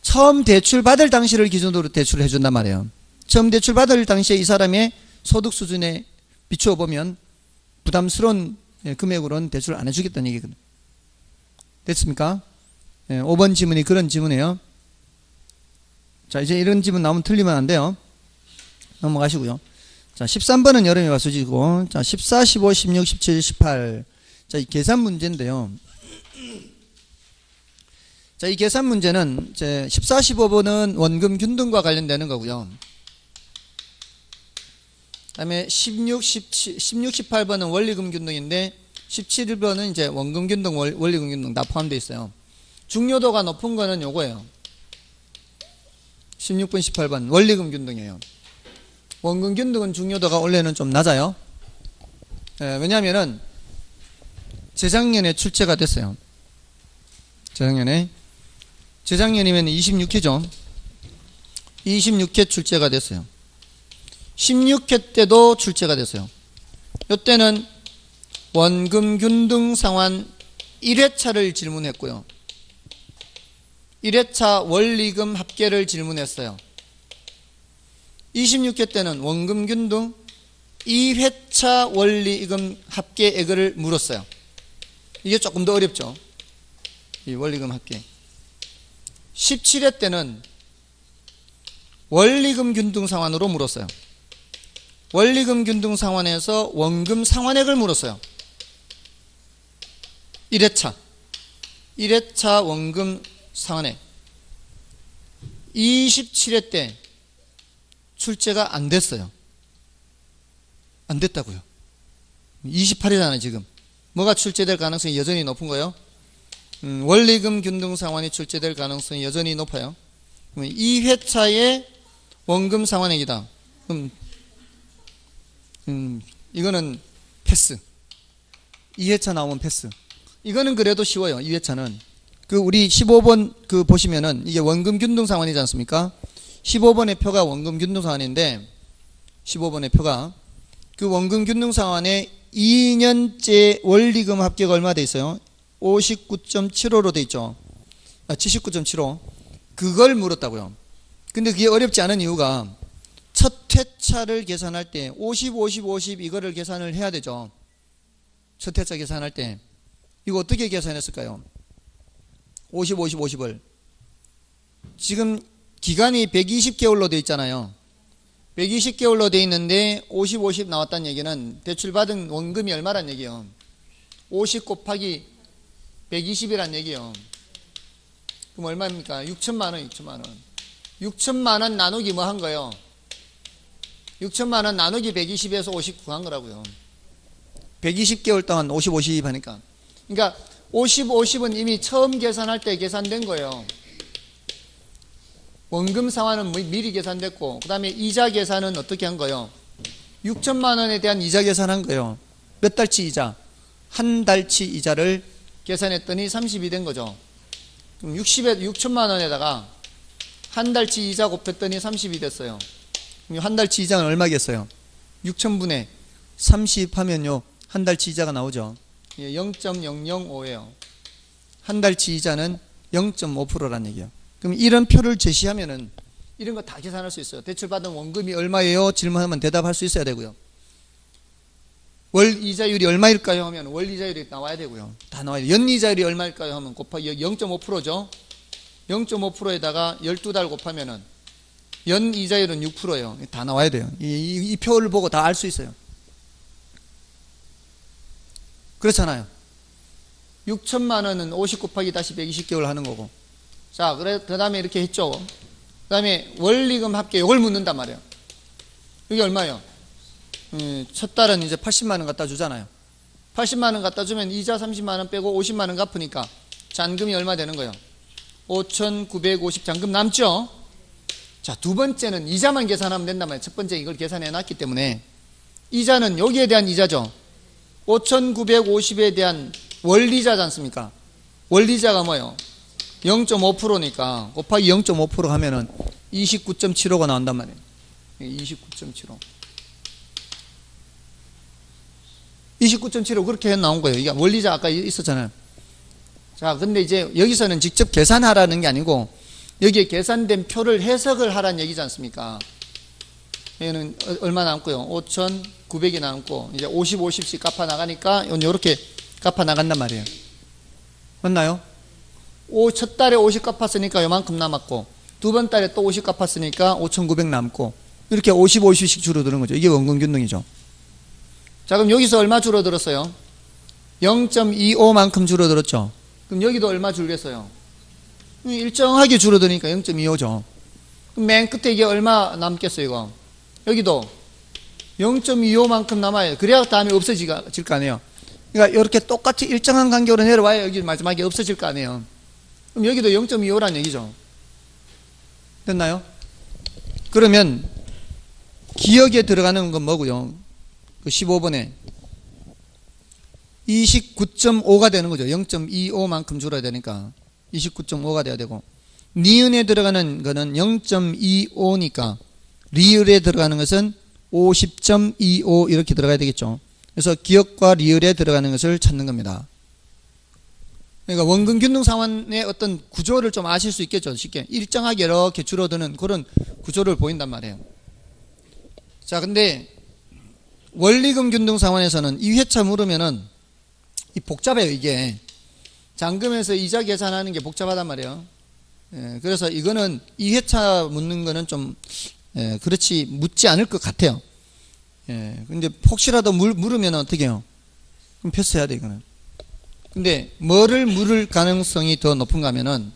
처음 대출 받을 당시를 기준으로 대출을 해준단 말이에요. 처음 대출 받을 당시에 이 사람의 소득 수준에 비추어 보면 부담스러운 금액으로는 대출을 안 해주겠다는 얘기거든요. 됐습니까? 5번 지문이 그런 지문이에요. 자, 이제 이런 지문 나오면 틀리면 안 돼요. 넘어가시고요. 자, 13번은 여름에 와수지고, 자, 14, 15, 16, 17, 18. 자, 이 계산 문제인데요. 자, 이 계산 문제는 이제 14, 15번은 원금 균등과 관련되는 거고요. 그 다음에 16, 18번은 원리금 균등인데 17번은 이제 원금 균등, 원리금 균등 다 포함되어 있어요. 중요도가 높은 거는 요거예요. 16번, 18번 원리금 균등이에요. 원금 균등은 중요도가 원래는 좀 낮아요. 왜냐하면은 재작년에 출제가 됐어요. 재작년이면 26회죠. 26회 출제가 됐어요. 16회 때도 출제가 됐어요. 이때는 원금 균등 상환 1회차를 질문했고요. 1회차 원리금 합계를 질문했어요. 26회 때는 원금 균등 2회차 원리금 합계액을 물었어요. 이게 조금 더 어렵죠. 이 원리금 합계. 17회 때는 원리금 균등 상환으로 물었어요. 원리금 균등 상환에서 원금 상환액을 물었어요. 1회차 원금 상환액. 27회 때 출제가 안 됐어요. 안 됐다고요. 28회잖아요 지금. 뭐가 출제될 가능성이 여전히 높은 거예요? 원리금 균등 상환이 출제될 가능성이 여전히 높아요. 그러면 2회차의 원금 상환액이다. 그럼 이거는 패스. 2회차 나오면 패스. 이거는 그래도 쉬워요. 2회차는. 그 우리 15번 그 보시면은 이게 원금 균등 상환이지 않습니까? 15번의 표가 원금 균등 상환인데 15번의 표가 그 원금 균등 상환에 2년째 원리금 합계가 얼마 돼 있어요? 59.75로 돼 있죠. 79.75. 그걸 물었다고요. 근데 그게 어렵지 않은 이유가 첫 회차를 계산할 때 50, 50, 50 이거를 계산을 해야 되죠. 첫 회차 계산할 때 이거 어떻게 계산했을까요? 50, 50, 50을 지금 기간이 120개월로 돼 있잖아요. 120개월로 돼 있는데 50, 50 나왔다는 얘기는 대출받은 원금이 얼마란 얘기예요? 50 곱하기 120이란 얘기예요. 그럼 얼마입니까? 6천만 원, 6천만 원. 6천만 원 나누기 뭐 한 거예요? 6천만 원 나누기 120에서 50 구한 거라고요. 120개월 동안 50, 50 하니까. 그러니까 50, 50은 이미 처음 계산할 때 계산된 거예요. 원금 상환은 미리 계산됐고, 그 다음에 이자 계산은 어떻게 한 거예요? 6천만 원에 대한 이자 계산한 거예요. 몇 달치 이자? 한 달치 이자를 계산했더니 30이 된 거죠. 그럼 6천만 원에다가 한 달치 이자 곱했더니 30이 됐어요. 그럼 한 달치 이자는 얼마겠어요? 6천분의 30 하면요, 한 달치 이자가 나오죠. 0.005예요. 한 달치 이자는 0.5%라는 얘기예요. 그럼 이런 표를 제시하면은 이런 거 다 계산할 수 있어요. 대출받은 원금이 얼마예요? 질문하면 대답할 수 있어야 되고요. 월 이자율이 얼마일까요? 하면 월 이자율이 나와야 되고요. 다 나와야 돼요. 연 이자율이 얼마일까요? 하면 곱하기 0.5%죠. 0.5%에다가 12달 곱하면은 연 이자율은 6%예요. 다 나와야 돼요. 이 표를 보고 다 알 수 있어요. 그렇잖아요. 6천만 원은 50 곱하기 다시 120개월 하는 거고. 자, 그 다음에 이렇게 했죠. 그 다음에 원리금 합계 이걸 묻는단 말이에요. 이게 얼마예요? 첫 달은 이제 80만 원 갖다 주잖아요. 80만 원 갖다 주면 이자 30만 원 빼고 50만 원 갚으니까 잔금이 얼마 되는 거예요? 5,950 잔금 남죠? 자, 두 번째는 이자만 계산하면 된단 말이에요. 첫 번째 이걸 계산해 놨기 때문에 이자는 여기에 대한 이자죠. 5,950에 대한 원리자지 않습니까? 원리자가 뭐예요? 0.5%니까 곱하기 0.5% 하면은 29.75가 나온단 말이에요. 29.75. 29.75 그렇게 해 나온 거예요. 이게 원리자 아까 있었잖아요. 자, 근데 이제 여기서는 직접 계산하라는 게 아니고 여기에 계산된 표를 해석을 하라는 얘기지 않습니까? 여기는 얼마 남고요? 5,900이 남고 이제 50, 50씩 갚아 나가니까 이렇게 갚아 나간단 말이에요. 맞나요? 첫 달에 50 갚았으니까 요만큼 남았고 두 번 달에 또 50 갚았으니까 5,900 남고 이렇게 50, 50씩 줄어드는 거죠. 이게 원금균등이죠. 자, 그럼 여기서 얼마 줄어들었어요? 0.25만큼 줄어들었죠. 그럼 여기도 얼마 줄겠어요? 일정하게 줄어드니까 0.25죠. 그럼 맨 끝에 이게 얼마 남겠어요, 이거? 여기도 0.25만큼 남아요. 그래야 다음에 없어질 거 아니에요. 그러니까 이렇게 똑같이 일정한 간격으로 내려와야 여기 마지막에 없어질 거 아니에요. 그럼 여기도 0.25란 얘기죠. 됐나요? 그러면 기억에 들어가는 건 뭐고요? 그 15번에 29.5가 되는 거죠. 0.25만큼 줄어야 되니까 29.5가 돼야 되고 니은에 들어가는 거는 0.25니까 리을에 들어가는 것은 50.25 이렇게 들어가야 되겠죠. 그래서 기억과 리을에 들어가는 것을 찾는 겁니다. 그러니까 원금균등 상환의 어떤 구조를 좀 아실 수 있겠죠. 쉽게 일정하게 이렇게 줄어드는 그런 구조를 보인단 말이에요. 자, 근데 원리금 균등 상환에서는 2회차 물으면은 이 복잡해요. 이게 잔금에서 이자 계산하는 게 복잡하단 말이에요. 예, 그래서 이거는 2회차 묻는 거는 좀 그렇지 묻지 않을 것 같아요. 예, 근데 혹시라도 물으면 어떻게 해요? 그럼 패스해야 돼 이거는. 근데 뭐를 물을 가능성이 더 높은가 하면은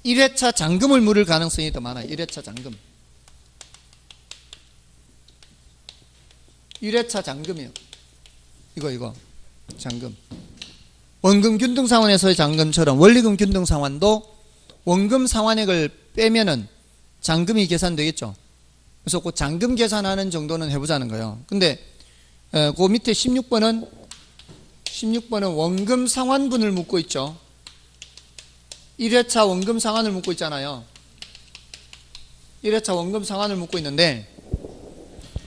1회차 잔금을 물을 가능성이 더 많아요. 1회차 잔금. 1회차 잔금이요. 이거 잔금. 원금 균등 상환에서의 잔금처럼 원리금 균등 상환도 원금 상환액을 빼면은 잔금이 계산되겠죠. 그래서 그 잔금 계산하는 정도는 해보자는 거예요. 근데 그 밑에 16번은 원금 상환분을 묻고 있죠. 1회차 원금 상환을 묻고 있잖아요. 1회차 원금 상환을 묻고 있는데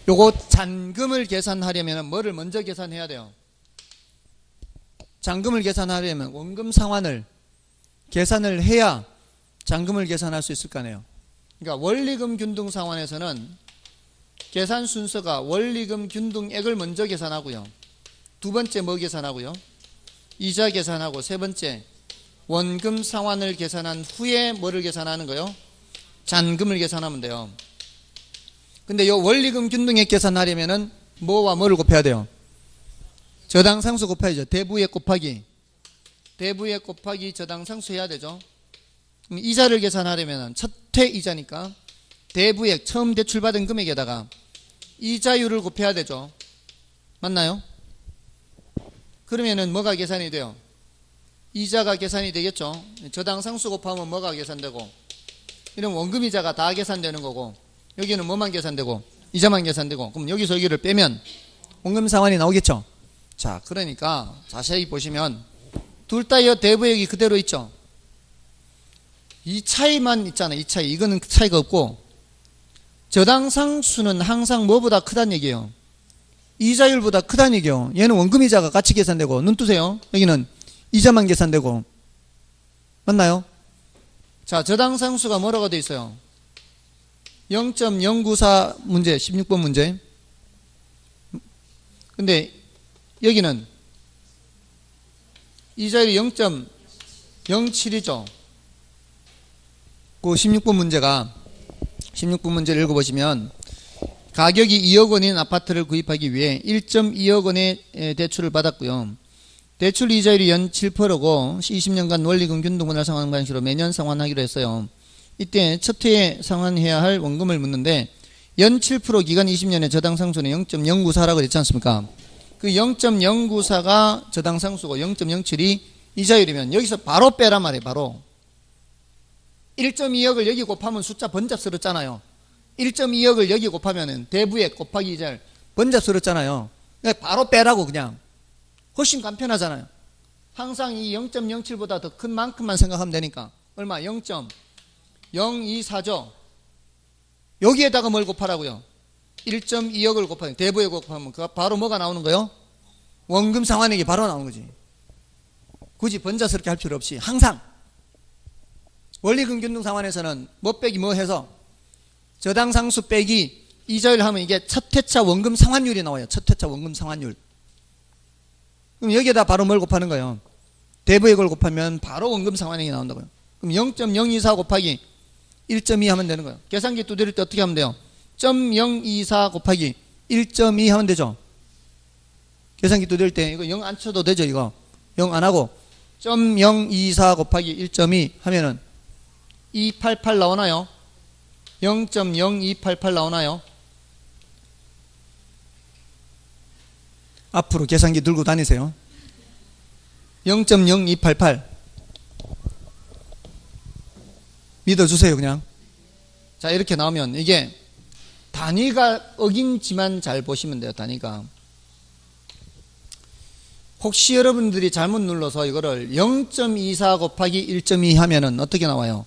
요거 잔금을 계산하려면 뭐를 먼저 계산해야 돼요? 잔금을 계산하려면 원금 상환을 계산을 해야 잔금을 계산할 수 있을 거 아니에요. 그러니까 원리금 균등 상환에서는 계산 순서가 원리금 균등액을 먼저 계산하고요. 두 번째 뭐 계산하고요? 이자 계산하고 세 번째 원금 상환을 계산한 후에 뭐를 계산하는 거요? 잔금을 계산하면 돼요. 근데 이 원리금 균등액 계산하려면은 뭐와 뭐를 곱해야 돼요? 저당상수 곱해야죠. 대부액 곱하기 저당상수 해야 되죠. 그럼 이자를 계산하려면 첫회 이자니까 대부액 처음 대출받은 금액에다가 이자율을 곱해야 되죠. 맞나요? 그러면은 뭐가 계산이 돼요? 이자가 계산이 되겠죠. 저당상수 곱하면 뭐가 계산되고 이런 원금이자가 다 계산되는 거고 여기는 뭐만 계산되고 이자만 계산되고 그럼 여기서 여기를 빼면 원금 상환이 나오겠죠. 자, 그러니까 자세히 보시면 둘 다 이 대부액이 그대로 있죠. 이 차이만 있잖아요. 이 차이. 이거는 차이가 없고 저당상수는 항상 뭐보다 크다는 얘기예요. 이자율보다 크다는 얘기예요. 얘는 원금이자가 같이 계산되고 눈 뜨세요. 여기는 이자만 계산되고 맞나요? 자, 저당상수가 뭐라고 되어 있어요? 0.094 문제 16번 문제. 근데 여기는 이자율이 0.07이죠. 그 16번 문제를 읽어보시면 가격이 2억 원인 아파트를 구입하기 위해 1.2억 원의 대출을 받았고요. 대출 이자율이 연 7%고 20년간 원리금 균등분할 상환 방식으로 매년 상환하기로 했어요. 이때 첫 해에 상환해야 할 원금을 묻는데 연 7% 기간 20년에 저당상수는 0.094라고 그랬지 않습니까? 그 0.094가 저당상수고 0.07이 이자율이면 여기서 바로 빼란 말이에요. 바로 1.2억을 여기 곱하면 숫자 번잡스럽잖아요. 1.2억을 여기 곱하면 대부액 곱하기 이자율 번잡스럽잖아요. 바로 빼라고 그냥. 훨씬 간편하잖아요. 항상 이 0.07보다 더 큰 만큼만 생각하면 되니까 얼마? 0.024죠. 여기에다가 뭘 곱하라고요? 1.2억을 곱하면 대부액 곱하면 그 바로 뭐가 나오는 거요? 원금 상환액이 바로 나오는 거지. 굳이 번잡스럽게 할 필요 없이 항상 원리금 균등 상환에서는 뭐 빼기 뭐 해서 저당 상수 빼기 이자율 하면 이게 첫 회차 원금 상환율이 나와요. 첫 회차 원금 상환율. 그럼 여기에다 바로 뭘 곱하는 거예요? 대부액을 곱하면 바로 원금 상환액이 나온다고요. 그럼 0.024 곱하기 1.2 하면 되는 거예요. 계산기 두드릴 때 어떻게 하면 돼요? 0.024 곱하기 1.2 하면 되죠. 계산기 두드릴 때 이거 0 안 쳐도 되죠. 이거 0 안 하고 0.024 곱하기 1.2 하면은 288 나오나요? 0.0288 나오나요? 앞으로 계산기 들고 다니세요. 0.0288 믿어주세요. 그냥. 자, 이렇게 나오면 이게 단위가 어긴지만 잘 보시면 돼요. 단위가. 혹시 여러분들이 잘못 눌러서 이거를 0.24 곱하기 1.2 하면은 어떻게 나와요?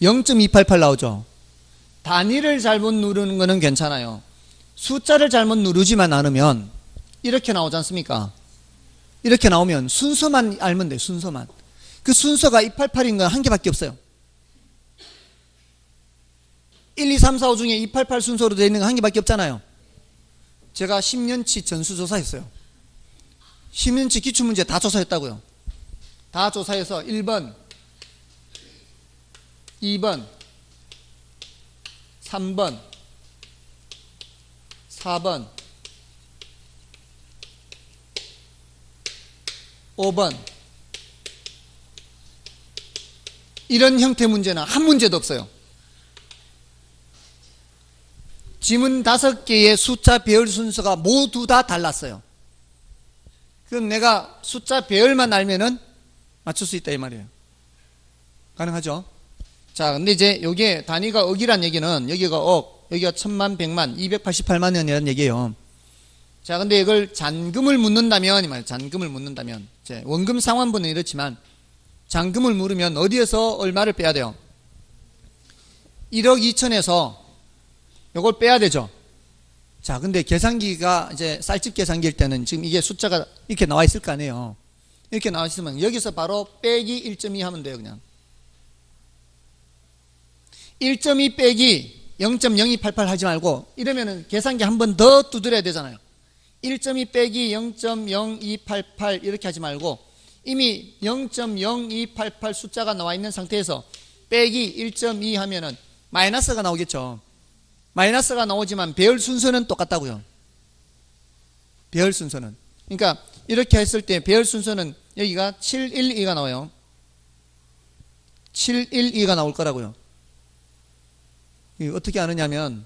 0.288 나오죠. 단위를 잘못 누르는 거는 괜찮아요. 숫자를 잘못 누르지만 않으면 이렇게 나오지 않습니까? 이렇게 나오면 순서만 알면 돼요. 순서만. 그 순서가 288인 건 한 개밖에 없어요. 1, 2, 3, 4, 5 중에 288 순서로 되어 있는 거 한 개밖에 없잖아요. 제가 10년치 전수조사했어요. 10년치 기출문제 다 조사했다고요. 다 조사해서 1번, 2번, 3번, 4번, 5번 이런 형태 문제는 한 문제도 없어요. 지문 5개의 숫자 배열 순서가 모두 다 달랐어요. 그럼 내가 숫자 배열만 알면은 맞출 수 있다 이 말이에요. 가능하죠? 자, 근데 이제 요게 단위가 억이란 얘기는 여기가 억, 여기가 천만, 백만, 288만 원이라는 얘기예요. 자, 근데 이걸 잔금을 묻는다면 이 말이에요. 잔금을 묻는다면 이제 원금 상환분은 이렇지만 잔금을 물으면 어디에서 얼마를 빼야 돼요? 1억 2천에서 요걸 빼야 되죠. 자, 근데 계산기가 이제 쌀집 계산기일 때는 지금 이게 숫자가 이렇게 나와 있을 거 아니에요. 이렇게 나와 있으면 여기서 바로 빼기 1.2 하면 돼요. 그냥 1.2 빼기 0.0288 하지 말고 이러면은 계산기 한 번 더 두드려야 되잖아요. 1.2 빼기 0.0288 이렇게 하지 말고 이미 0.0288 숫자가 나와 있는 상태에서 빼기 1.2 하면은 마이너스가 나오겠죠. 마이너스가 나오지만 배열 순서는 똑같다고요. 배열 순서는. 그러니까 이렇게 했을 때 배열 순서는 여기가 712가 나와요. 712가 나올 거라고요. 어떻게 아느냐면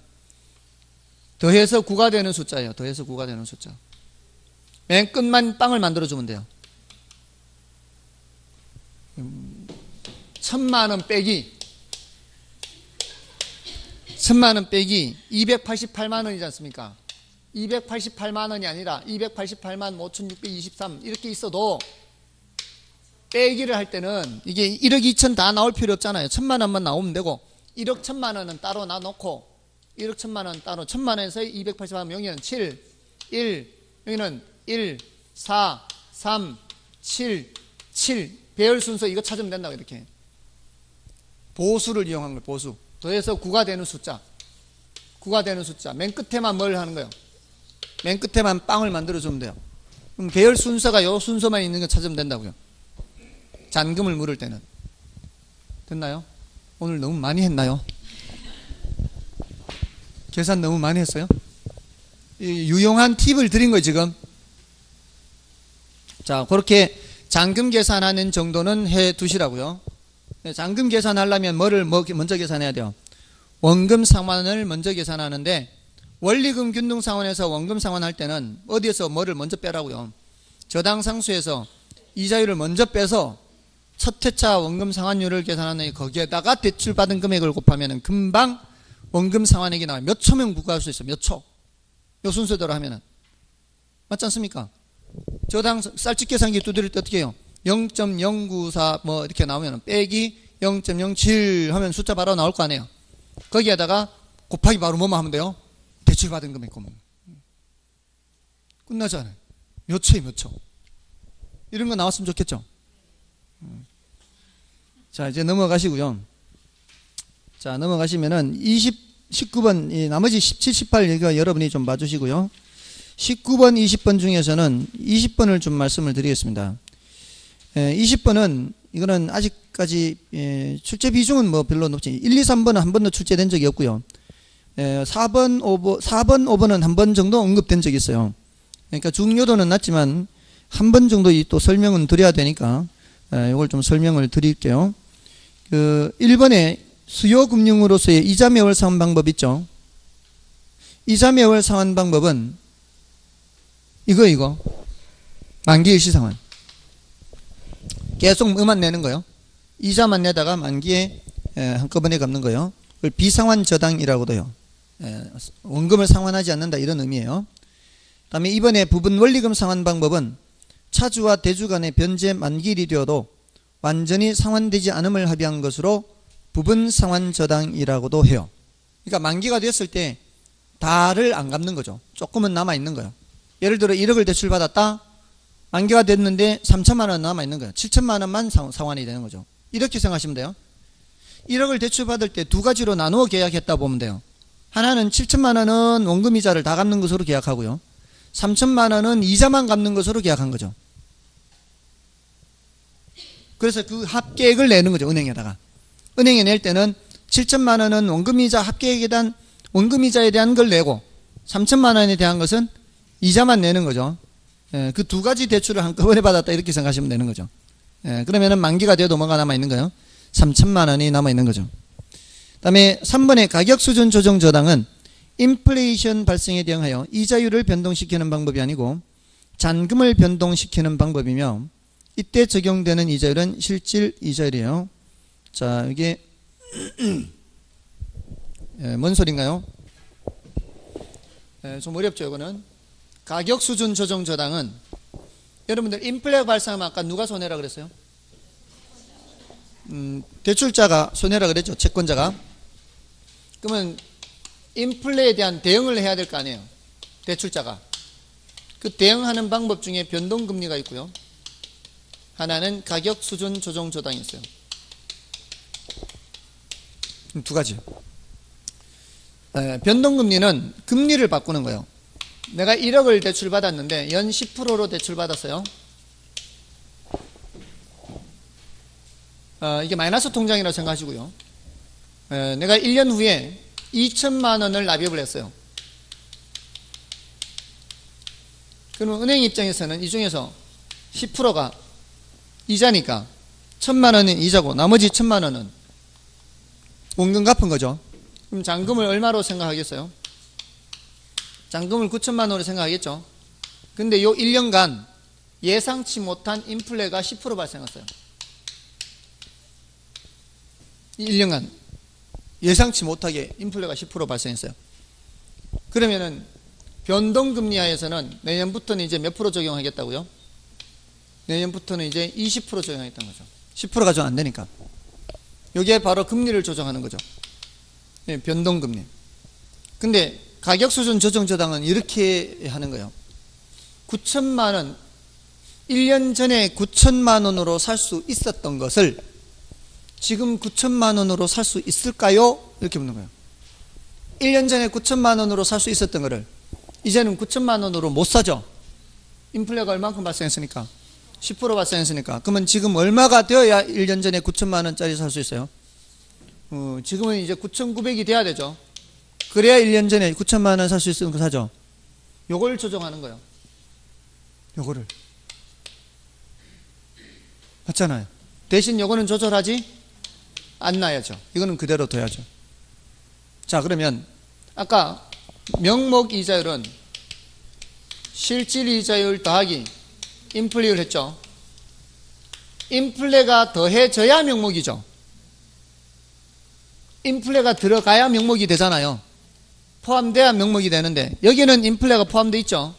더해서 9가 되는 숫자예요. 더해서 9가 되는 숫자. 맨 끝만 빵을 만들어주면 돼요. 1000만원 빼기 1000만원 빼기 288만원이지 않습니까? 288만원이 아니라 288만 5623 이렇게 있어도 빼기를 할 때는 이게 1억 2천 다 나올 필요 없잖아요. 1000만원만 나오면 되고 1억 1000만원은 따로 놔놓고 1억 1000만원 따로 1000만원에서 288만 여기는 7, 1 여기는 1, 4, 3, 7, 7 배열 순서 이거 찾으면 된다고 이렇게 보수를 이용한 거예요. 보수. 더해서 9가 되는 숫자 9가 되는 숫자 맨 끝에만 뭘 하는 거예요? 맨 끝에만 빵을 만들어주면 돼요. 그럼 배열 순서가 요 순서만 있는 거 찾으면 된다고요. 잔금을 물을 때는. 됐나요? 오늘 너무 많이 했나요? 계산 너무 많이 했어요? 유용한 팁을 드린 거예요 지금. 자, 그렇게 잔금 계산하는 정도는 해 두시라고요. 잔금 계산하려면 뭐를 먼저 계산해야 돼요? 원금 상환을 먼저 계산하는데 원리금 균등 상환에서 원금 상환할 때는 어디에서 뭐를 먼저 빼라고요? 저당 상수에서 이자율을 먼저 빼서 첫 회차 원금 상환율을 계산하는 거기에다가 대출받은 금액을 곱하면 금방 원금 상환액이 나와요. 몇 초면 구할 수 있어요. 몇 초. 요 순서대로 하면은. 맞지 않습니까? 저당 쌀집 계산기 두드릴 때 어떻게 해요? 0.094 뭐 이렇게 나오면 빼기 0.07 하면 숫자 바로 나올 거 아니에요. 거기에다가 곱하기 바로 뭐만 하면 돼요? 대출받은 금액 곱하면 끝나잖아요. 몇 초에 몇 초. 이런 거 나왔으면 좋겠죠. 자, 이제 넘어가시고요. 자, 넘어가시면은 19번, 이 나머지 17, 18 이거 여러분이 좀 봐주시고요. 19번, 20번 중에서는 20번을 좀 말씀을 드리겠습니다. 20번은 이거는 아직까지 출제 비중은 뭐 별로 높지. 1, 2, 3번은 한 번도 출제된 적이 없고요. 4번, 5번은 한 번 정도 언급된 적이 있어요. 그러니까 중요도는 낮지만 한 번 정도 또 설명은 드려야 되니까 이걸 좀 설명을 드릴게요. 1번에 수요금융으로서의 이자 매월 상환 방법 있죠. 이자 매월 상환 방법은 이거 만기 일시 상환. 계속 뭐만 내는 거요. 이자만 내다가 만기에 한꺼번에 갚는 거요. 그걸 비상환 저당이라고도 해요. 원금을 상환하지 않는다 이런 의미예요. 다음에 이번에 부분 원리금 상환 방법은 차주와 대주 간의 변제 만기일이 되어도 완전히 상환되지 않음을 합의한 것으로 부분 상환 저당이라고도 해요. 그러니까 만기가 됐을 때 다를 안 갚는 거죠. 조금은 남아 있는 거예요. 예를 들어 1억을 대출받았다. 만기가 됐는데 3천만 원 남아 있는 거예요. 7천만 원만 상환이 되는 거죠. 이렇게 생각하시면 돼요. 1억을 대출받을 때 두 가지로 나누어 계약했다 보면 돼요. 하나는 7천만 원은 원금 이자를 다 갚는 것으로 계약하고요. 3천만 원은 이자만 갚는 것으로 계약한 거죠. 그래서 그 합계액을 내는 거죠. 은행에다가. 은행에 낼 때는 7천만 원은 원금이자 합계액에 대한 원금이자에 대한 걸 내고 3천만 원에 대한 것은 이자만 내는 거죠. 그 두 가지 대출을 한꺼번에 받았다 이렇게 생각하시면 되는 거죠. 그러면은 만기가 돼도 뭐가 남아있는 거예요? 3천만 원이 남아있는 거죠. 그 다음에 3번의 가격수준 조정 저당은 인플레이션 발생에 대응하여 이자율을 변동시키는 방법이 아니고 잔금을 변동시키는 방법이며 이때 적용되는 이자율은 실질 이자율이에요. 자, 이게 뭔 소린가요? 좀 어렵죠. 이거는 가격수준 조정 저당은 여러분들 인플레가 발생하면 아까 누가 손해라 그랬어요? 대출자가 손해라 그랬죠. 채권자가. 그러면 인플레에 대한 대응을 해야 될 거 아니에요. 대출자가. 그 대응하는 방법 중에 변동금리가 있고요. 하나는 가격수준 조정 저당이 있어요. 두 가지. 변동금리는 금리를 바꾸는 거예요. 내가 1억을 대출받았는데 연 10%로 대출받았어요. 이게 마이너스 통장이라고 생각하시고요. 내가 1년 후에 2천만 원을 납입을 했어요. 그러면 은행 입장에서는 이 중에서 10%가 이자니까 1천만 원은 이자고 나머지 1천만 원은 원금 갚은 거죠. 그럼 잔금을 얼마로 생각하겠어요? 잔금을 9천만 원으로 생각하겠죠. 근데 요 1년간 예상치 못한 인플레가 10% 발생했어요. 1년간 예상치 못하게 인플레가 10% 발생했어요. 그러면은 변동금리 하에서는 내년부터는 이제 몇 프로 적용하겠다고요? 내년부터는 이제 20% 적용하겠다는 거죠. 10%가 좀 안 되니까. 이게 바로 금리를 조정하는 거죠. 변동금리. 근데 가격수준 조정 저당은 이렇게 하는 거예요. 9천만 원, 1년 전에 9천만 원으로 살 수 있었던 것을 지금 9천만 원으로 살 수 있을까요? 이렇게 묻는 거예요. 1년 전에 9천만 원으로 살 수 있었던 거를 이제는 9천만 원으로 못 사죠. 인플레가 얼만큼 발생했으니까? 10% 발생했으니까. 그러면 지금 얼마가 되어야 1년 전에 9천만 원짜리 살 수 있어요? 지금은 이제 9,900이 돼야 되죠. 그래야 1년 전에 9천만 원 살 수 있으면 사죠. 요걸 조정하는 거예요. 요거를. 맞잖아요. 대신 요거는 조절하지 않나야죠. 이거는 그대로 둬야죠. 자, 그러면 아까 명목 이자율은 실질 이자율 더하기 인플레를 했죠. 인플레가 더해져야 명목이죠. 인플레가 들어가야 명목이 되잖아요. 포함돼야 명목이 되는데 여기는 인플레가 포함되어 있죠.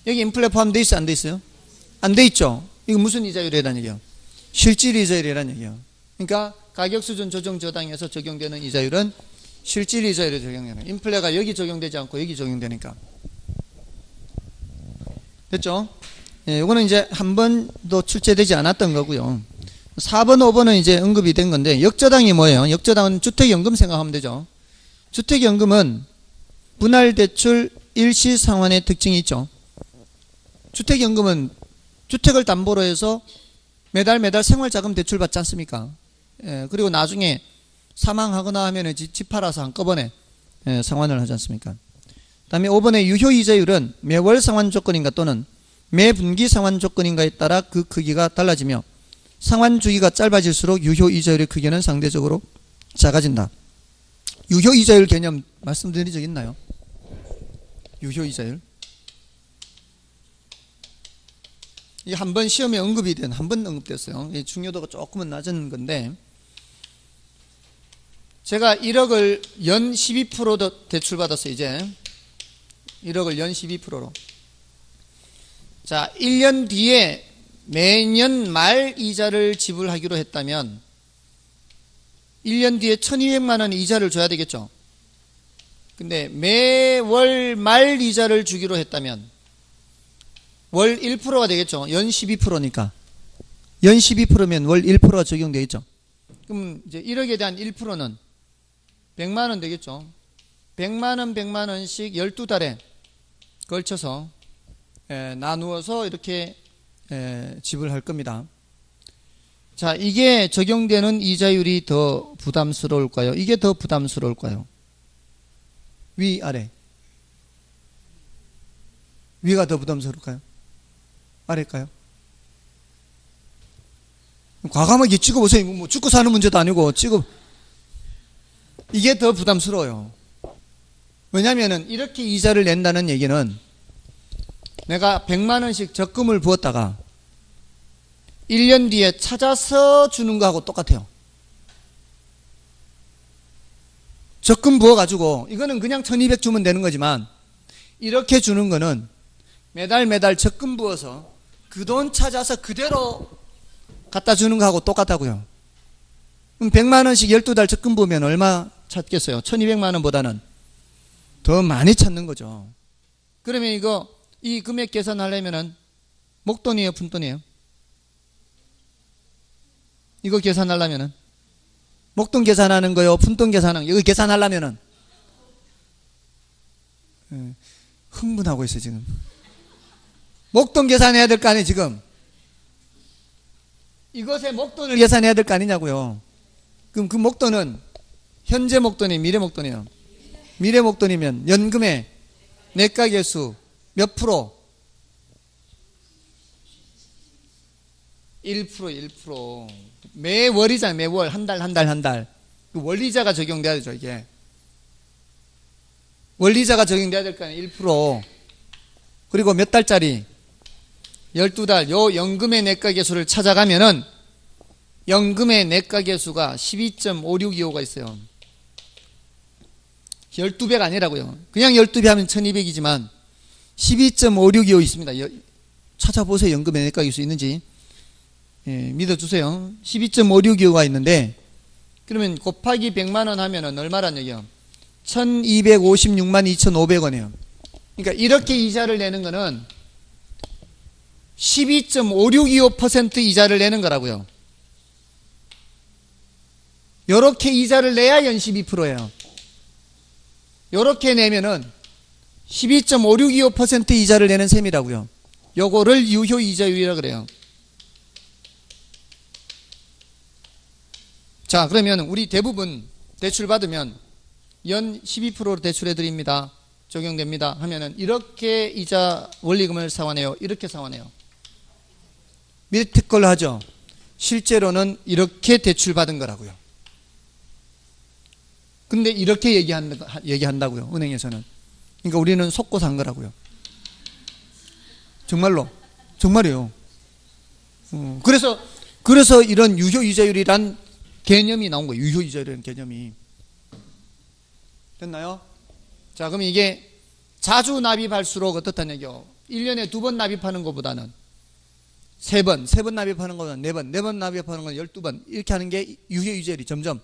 여기 인플레 포함되어 있어요? 안 돼 있어요? 안 돼 있죠. 이거 무슨 이자율이라는 얘기예요? 실질 이자율이라는 얘기예요. 그러니까 가격수준 조정 저당에서 적용되는 이자율은 실질 이자율에 적용되는, 인플레가 여기 적용되지 않고 여기 적용되니까. 됐죠? 이거는 이제 한 번도 출제되지 않았던 거고요. 4번, 5번은 이제 언급이 된 건데, 역저당이 뭐예요? 역저당은 주택연금 생각하면 되죠. 주택연금은 분할대출 일시상환의 특징이 있죠. 주택연금은 주택을 담보로 해서 매달 생활자금 대출 받지 않습니까? 그리고 나중에 사망하거나 하면 집 팔아서 한꺼번에 상환을 하지 않습니까? 그 다음에 5번의 유효이자율은 매월 상환 조건인가 또는 매분기 상환 조건인가에 따라 그 크기가 달라지며 상환 주기가 짧아질수록 유효이자율의 크기는 상대적으로 작아진다. 유효이자율 개념 말씀드린 적 있나요? 유효이자율. 이게 한 번 시험에 언급이 한 번 언급됐어요. 중요도가 조금은 낮은 건데, 제가 1억을 연 12%도 대출받았어요, 이제. 1억을 연 12%로. 자, 1년 뒤에 매년 말 이자를 지불하기로 했다면 1년 뒤에 1200만 원 이자를 줘야 되겠죠. 근데 매월 말 이자를 주기로 했다면 월 1%가 되겠죠. 연 12%니까. 연 12%면 월 1%가 적용되어 있죠. 그럼 이제 1억에 대한 1%는 100만 원 되겠죠. 100만 원, 100만 원씩 12달에 걸쳐서 나누어서 이렇게 지불할 겁니다. 자, 이게 적용되는 이자율이 더 부담스러울까요? 이게 더 부담스러울까요? 위, 아래. 위가 더 부담스러울까요? 아래일까요? 과감하게 찍어보세요. 뭐 죽고 사는 문제도 아니고 이게 더 부담스러워요. 왜냐하면 이렇게 이자를 낸다는 얘기는 내가 100만 원씩 적금을 부었다가 1년 뒤에 찾아서 주는 거하고 똑같아요. 적금 부어가지고 이거는 그냥 1200 주면 되는 거지만 이렇게 주는 거는 매달 적금 부어서 그 돈 찾아서 그대로 갖다 주는 거하고 똑같다고요. 그럼 100만 원씩 12달 적금 부으면 얼마 찾겠어요? 1200만 원보다는 더 많이 찾는 거죠. 그러면 이 금액 계산하려면은 목돈이에요, 푼돈이에요? 이거 계산하려면은 목돈 계산하는 거요, 푼돈 계산하는 거, 이거 계산하려면은 흥분하고 있어요, 지금. 목돈 계산해야 될 거 아니에요, 지금. 이것의 목돈을 계산해야 될 거 아니냐고요. 그럼 그 목돈은 현재 목돈이 미래 목돈이에요. 미래 목돈이면 연금의 내가계수 몇 프로? 1%. 매월이잖아요, 매월. 한 달. 그 원리자가 적용돼야 되죠, 이게. 원리자가 적용돼야 될 거 아니에요, 1%. 그리고 몇 달짜리? 12달. 요 연금의 내가계수를 찾아가면은 연금의 내가계수가 12.5625가 있어요. 12배가 아니라고요. 그냥 12배 하면 1200이지만 12.5625 있습니다. 찾아보세요. 연금의 내가계수 있는지. 믿어주세요. 12.5625가 있는데, 그러면 곱하기 100만 원 하면은 얼마란 얘기예요? 1256만 2,500원이에요. 그러니까 이렇게 이자를 내는 거는 12.5625% 이자를 내는 거라고요. 요렇게 이자를 내야 연 12%예요. 요렇게 내면은 12.5625% 이자를 내는 셈이라고요. 요거를 유효이자율이라 그래요. 자, 그러면 우리 대부분 대출 받으면 연 12%로 대출해 드립니다. 적용됩니다. 하면은 이렇게 이자 원리금을 상환해요. 이렇게 상환해요. 밑에 걸로 하죠. 실제로는 이렇게 대출 받은 거라고요. 근데 이렇게 얘기한다고요. 은행에서는. 그러니까 우리는 속고 산 거라고요. 정말로. 정말이에요. 그래서 이런 유효이자율이란 개념이 나온 거예요. 유효이자율이라는 개념이. 됐나요? 자, 그럼 이게 자주 납입할수록 어떻다는 얘기요? 1년에 2번 납입하는 것보다는 3번 납입하는 것보다는 4번 납입하는 건 12번. 이렇게 하는 게 유효이자율이 점점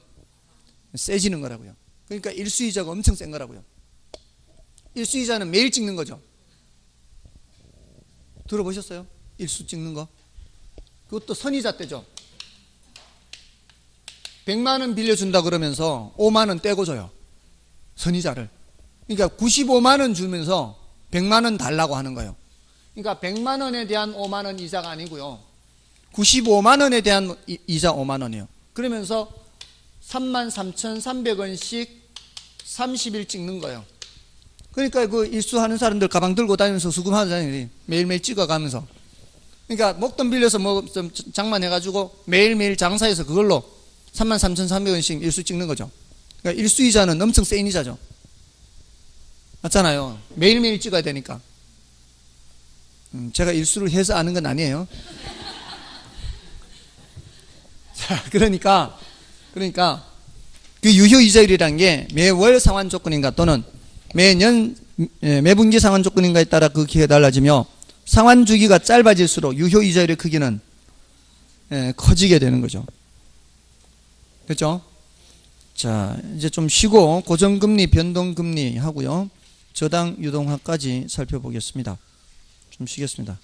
세지는 거라고요. 그러니까 일수이자가 엄청 센 거라고요. 일수이자는 매일 찍는 거죠. 들어보셨어요? 일수 찍는 거. 그것도 선이자 때죠. 100만 원 빌려준다 그러면서 5만 원 떼고 줘요. 선이자를. 그러니까 95만 원 주면서 100만 원 달라고 하는 거예요. 그러니까 100만 원에 대한 5만 원 이자가 아니고요. 95만 원에 대한 이자 5만 원이에요. 그러면서 33,300원씩 30일 찍는 거예요. 그러니까 그 일수하는 사람들 가방 들고 다니면서 수금하잖아요. 매일매일 찍어가면서. 그러니까 목돈 빌려서 뭐 좀 장만해가지고 매일매일 장사해서 그걸로 33,300원씩 일수 찍는 거죠. 그러니까 일수이자는 엄청 센 이자죠. 맞잖아요. 매일매일 찍어야 되니까. 제가 일수를 해서 아는 건 아니에요. 자, 그러니까 그 유효이자율이란 게 매월 상환 조건인가 또는 매년 매분기 상환 조건인가에 따라 그 기회가 달라지며 상환 주기가 짧아질수록 유효이자율의 크기는 커지게 되는 거죠. 그렇죠? 자, 이제 좀 쉬고 고정금리, 변동금리 하고요. 저당 유동화까지 살펴보겠습니다. 좀 쉬겠습니다.